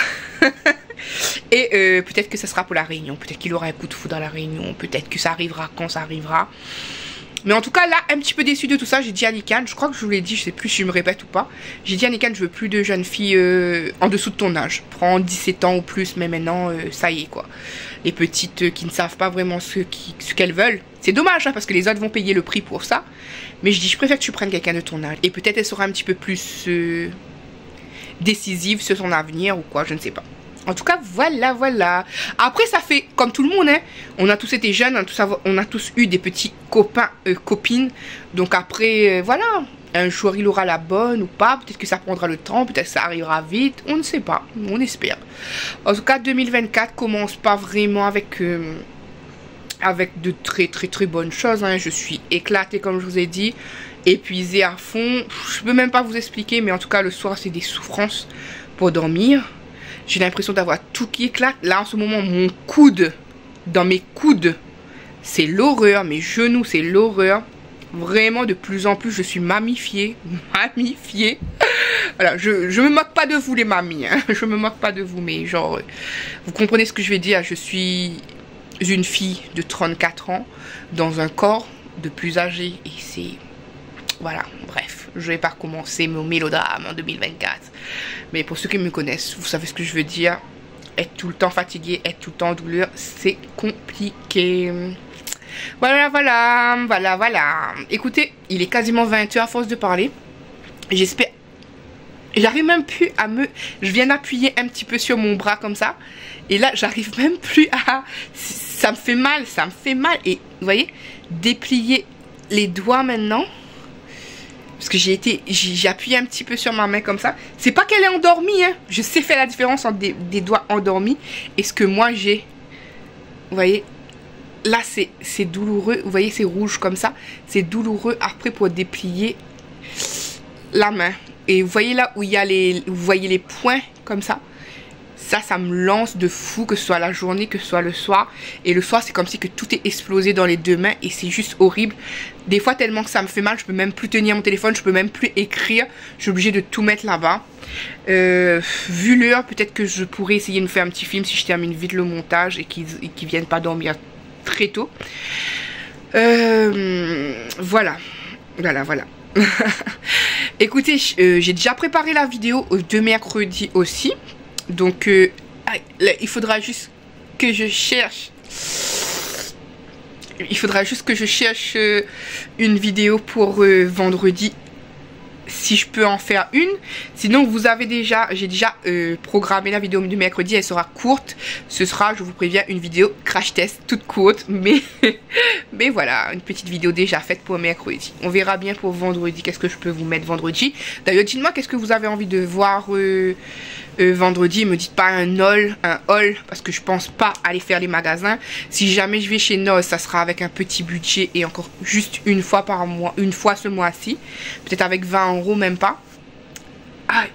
Et peut-être que ça sera pour la réunion, peut-être qu'il aura un coup de foudre à la réunion, peut-être que ça arrivera quand ça arrivera. Mais en tout cas là, un petit peu déçue de tout ça, j'ai dit à Nikian, je crois que je vous l'ai dit, je sais plus si je me répète ou pas. J'ai dit à Nikian, je veux plus de jeunes filles en dessous de ton âge. Prends 17 ans ou plus, mais maintenant ça y est quoi. Les petites qui ne savent pas vraiment ce qu'elles veulent. C'est dommage hein, parce que les autres vont payer le prix pour ça. Mais je dis, je préfère que tu prennes quelqu'un de ton âge. Et peut-être elle sera un petit peu plus décisive sur son avenir ou quoi, je ne sais pas. En tout cas, voilà. Après, ça fait comme tout le monde, hein. On a tous été jeunes, on a tous eu des petits copains, copines. Donc après, voilà. Un jour, il aura la bonne ou pas. Peut-être que ça prendra le temps, peut-être que ça arrivera vite. On ne sait pas, on espère. En tout cas, 2024 commence pas vraiment avec de très bonnes choses. Hein. Je suis éclatée, comme je vous ai dit. Épuisée à fond. Je peux même pas vous expliquer, mais en tout cas, le soir, c'est des souffrances pour dormir. J'ai l'impression d'avoir tout qui éclate. Là, en ce moment, mon coude, dans mes coudes, c'est l'horreur. Mes genoux, c'est l'horreur. Vraiment, de plus en plus, je suis mamifiée. Voilà, je me moque pas de vous, les mamies. Hein. Je me moque pas de vous, mais genre, vous comprenez ce que je vais dire. Je suis une fille de 34 ans dans un corps de plus âgé. Et c'est... Voilà, bref, je vais pas recommencer mon mélodrame en 2024. Mais pour ceux qui me connaissent, vous savez ce que je veux dire. Être tout le temps fatigué, être tout le temps en douleur, c'est compliqué. Voilà. Écoutez, il est quasiment 20 h à force de parler. J'espère... J'arrive même plus à me... Je viens d'appuyer un petit peu sur mon bras comme ça. Et là, j'arrive même plus à... Ça me fait mal. Et vous voyez, déplier les doigts maintenant... Parce que j'ai appuyé un petit peu sur ma main comme ça. C'est pas qu'elle est endormie, hein. Je sais faire la différence entre des doigts endormis et ce que moi j'ai. Vous voyez, là c'est douloureux. Vous voyez, c'est rouge comme ça. C'est douloureux après pour déplier la main. Et vous voyez là où il y a vous voyez les points comme ça. Ça me lance de fou, que ce soit la journée, que ce soit le soir. Et le soir, c'est comme si que tout est explosé dans les deux mains et c'est juste horrible. Des fois, tellement que ça me fait mal, je peux même plus tenir mon téléphone, je peux même plus écrire. Je suis obligée de tout mettre là-bas. Vu l'heure, peut-être que je pourrais essayer de me faire un petit film si je termine vite le montage et qu'ils viennent pas dormir très tôt. Voilà. Écoutez, j'ai déjà préparé la vidéo de mercredi aussi. Donc, il faudra juste que je cherche. Une vidéo pour vendredi. Si je peux en faire une. Sinon, j'ai déjà programmé la vidéo de mercredi. Elle sera courte. Ce sera, je vous préviens, une vidéo crash test toute courte. Mais voilà, une petite vidéo déjà faite pour mercredi. On verra bien pour vendredi. Qu'est-ce que je peux vous mettre vendredi? D'ailleurs, dites-moi qu'est-ce que vous avez envie de voir vendredi. Me dites pas un haul, parce que je pense pas aller faire les magasins. Si jamais je vais chez Noz, ça sera avec un petit budget et encore juste une fois par mois, une fois ce mois-ci. Peut-être avec 20 €, même pas. Aïe.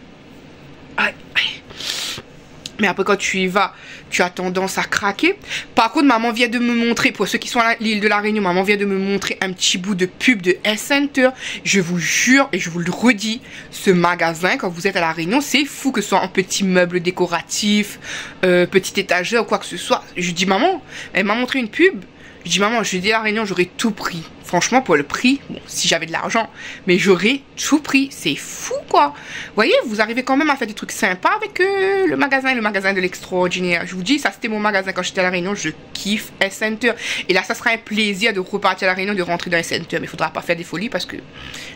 Mais après quand tu y vas, tu as tendance à craquer. Par contre, maman vient de me montrer, pour ceux qui sont à l'île de la Réunion, maman vient de me montrer un petit bout de pub de S-Center. Je vous jure, et je vous le redis, ce magasin, quand vous êtes à la Réunion, c'est fou, que ce soit un petit meuble décoratif, petite étagère ou quoi que ce soit. Je dis, maman, elle m'a montré une pub. Je dis, maman, je dis à la Réunion, j'aurais tout pris. franchement, pour le prix, bon, si j'avais de l'argent, mais j'aurais tout pris. C'est fou, quoi. Vous voyez, vous arrivez quand même à faire des trucs sympas avec le magasin de l'extraordinaire. Je vous dis, ça c'était mon magasin quand j'étais à La Réunion. Je kiffe S-Center. Et là, ça sera un plaisir de repartir à La Réunion, de rentrer dans S-Center. Mais il faudra pas faire des folies parce que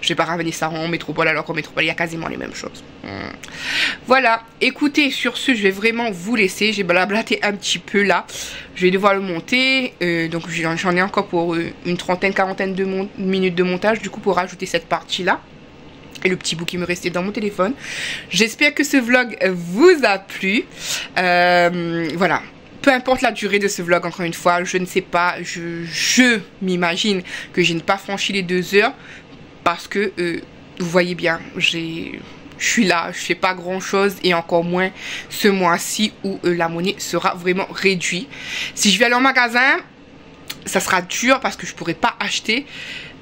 je vais pas ramener ça en métropole, alors qu'en métropole, il y a quasiment les mêmes choses. Voilà. Écoutez, sur ce, je vais vraiment vous laisser. J'ai blablaté un petit peu là. Je vais devoir le monter. Donc, j'en ai encore pour une trentaine, quarantaine de minutes de montage. Du coup, pour rajouter cette partie-là. Et le petit bout qui me restait dans mon téléphone. J'espère que ce vlog vous a plu. Voilà. Peu importe la durée de ce vlog, encore une fois, je ne sais pas. Je m'imagine que je n'ai pas franchi les 2 heures. Parce que, vous voyez bien, je suis là, je fais pas grand chose et encore moins ce mois-ci où la monnaie sera vraiment réduite. Si je vais aller en magasin, ça sera dur parce que je pourrais pas acheter.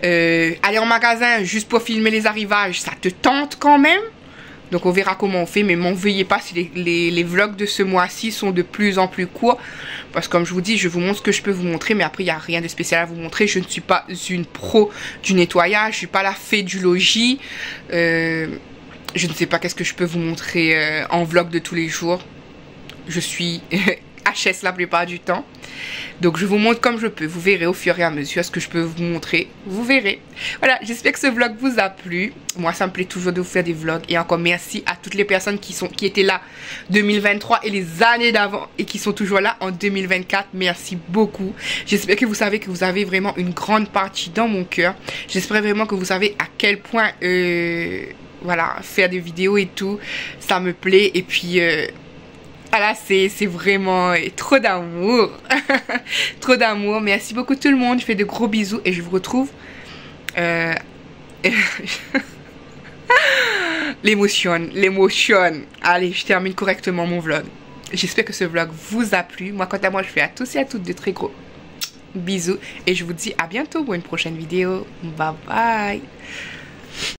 Aller en magasin juste pour filmer les arrivages, ça te tente quand même. Donc on verra comment on fait, mais m'en veuillez pas si les vlogs de ce mois-ci sont de plus en plus courts. Parce que comme je vous dis, je vous montre ce que je peux vous montrer, mais après il n'y a rien de spécial à vous montrer. Je ne suis pas une pro du nettoyage, je ne suis pas la fée du logis. Je ne sais pas qu'est-ce que je peux vous montrer en vlog de tous les jours. Je suis HS la plupart du temps. Donc je vous montre comme je peux. Vous verrez au fur et à mesure ce que je peux vous montrer. Vous verrez. Voilà, j'espère que ce vlog vous a plu. Moi, ça me plaît toujours de vous faire des vlogs. Et encore merci à toutes les personnes qui étaient là 2023 et les années d'avant et qui sont toujours là en 2024. Merci beaucoup. J'espère que vous savez que vous avez vraiment une grande partie dans mon cœur. J'espère vraiment que vous savez à quel point voilà, faire des vidéos et tout, ça me plaît. Et puis voilà, c'est vraiment trop d'amour. Trop d'amour. Merci beaucoup tout le monde. Je fais de gros bisous et je vous retrouve. L'émotion. Allez, je termine correctement mon vlog. J'espère que ce vlog vous a plu. Moi, quant à moi, je fais à tous et à toutes de très gros bisous. Et je vous dis à bientôt pour une prochaine vidéo. Bye bye.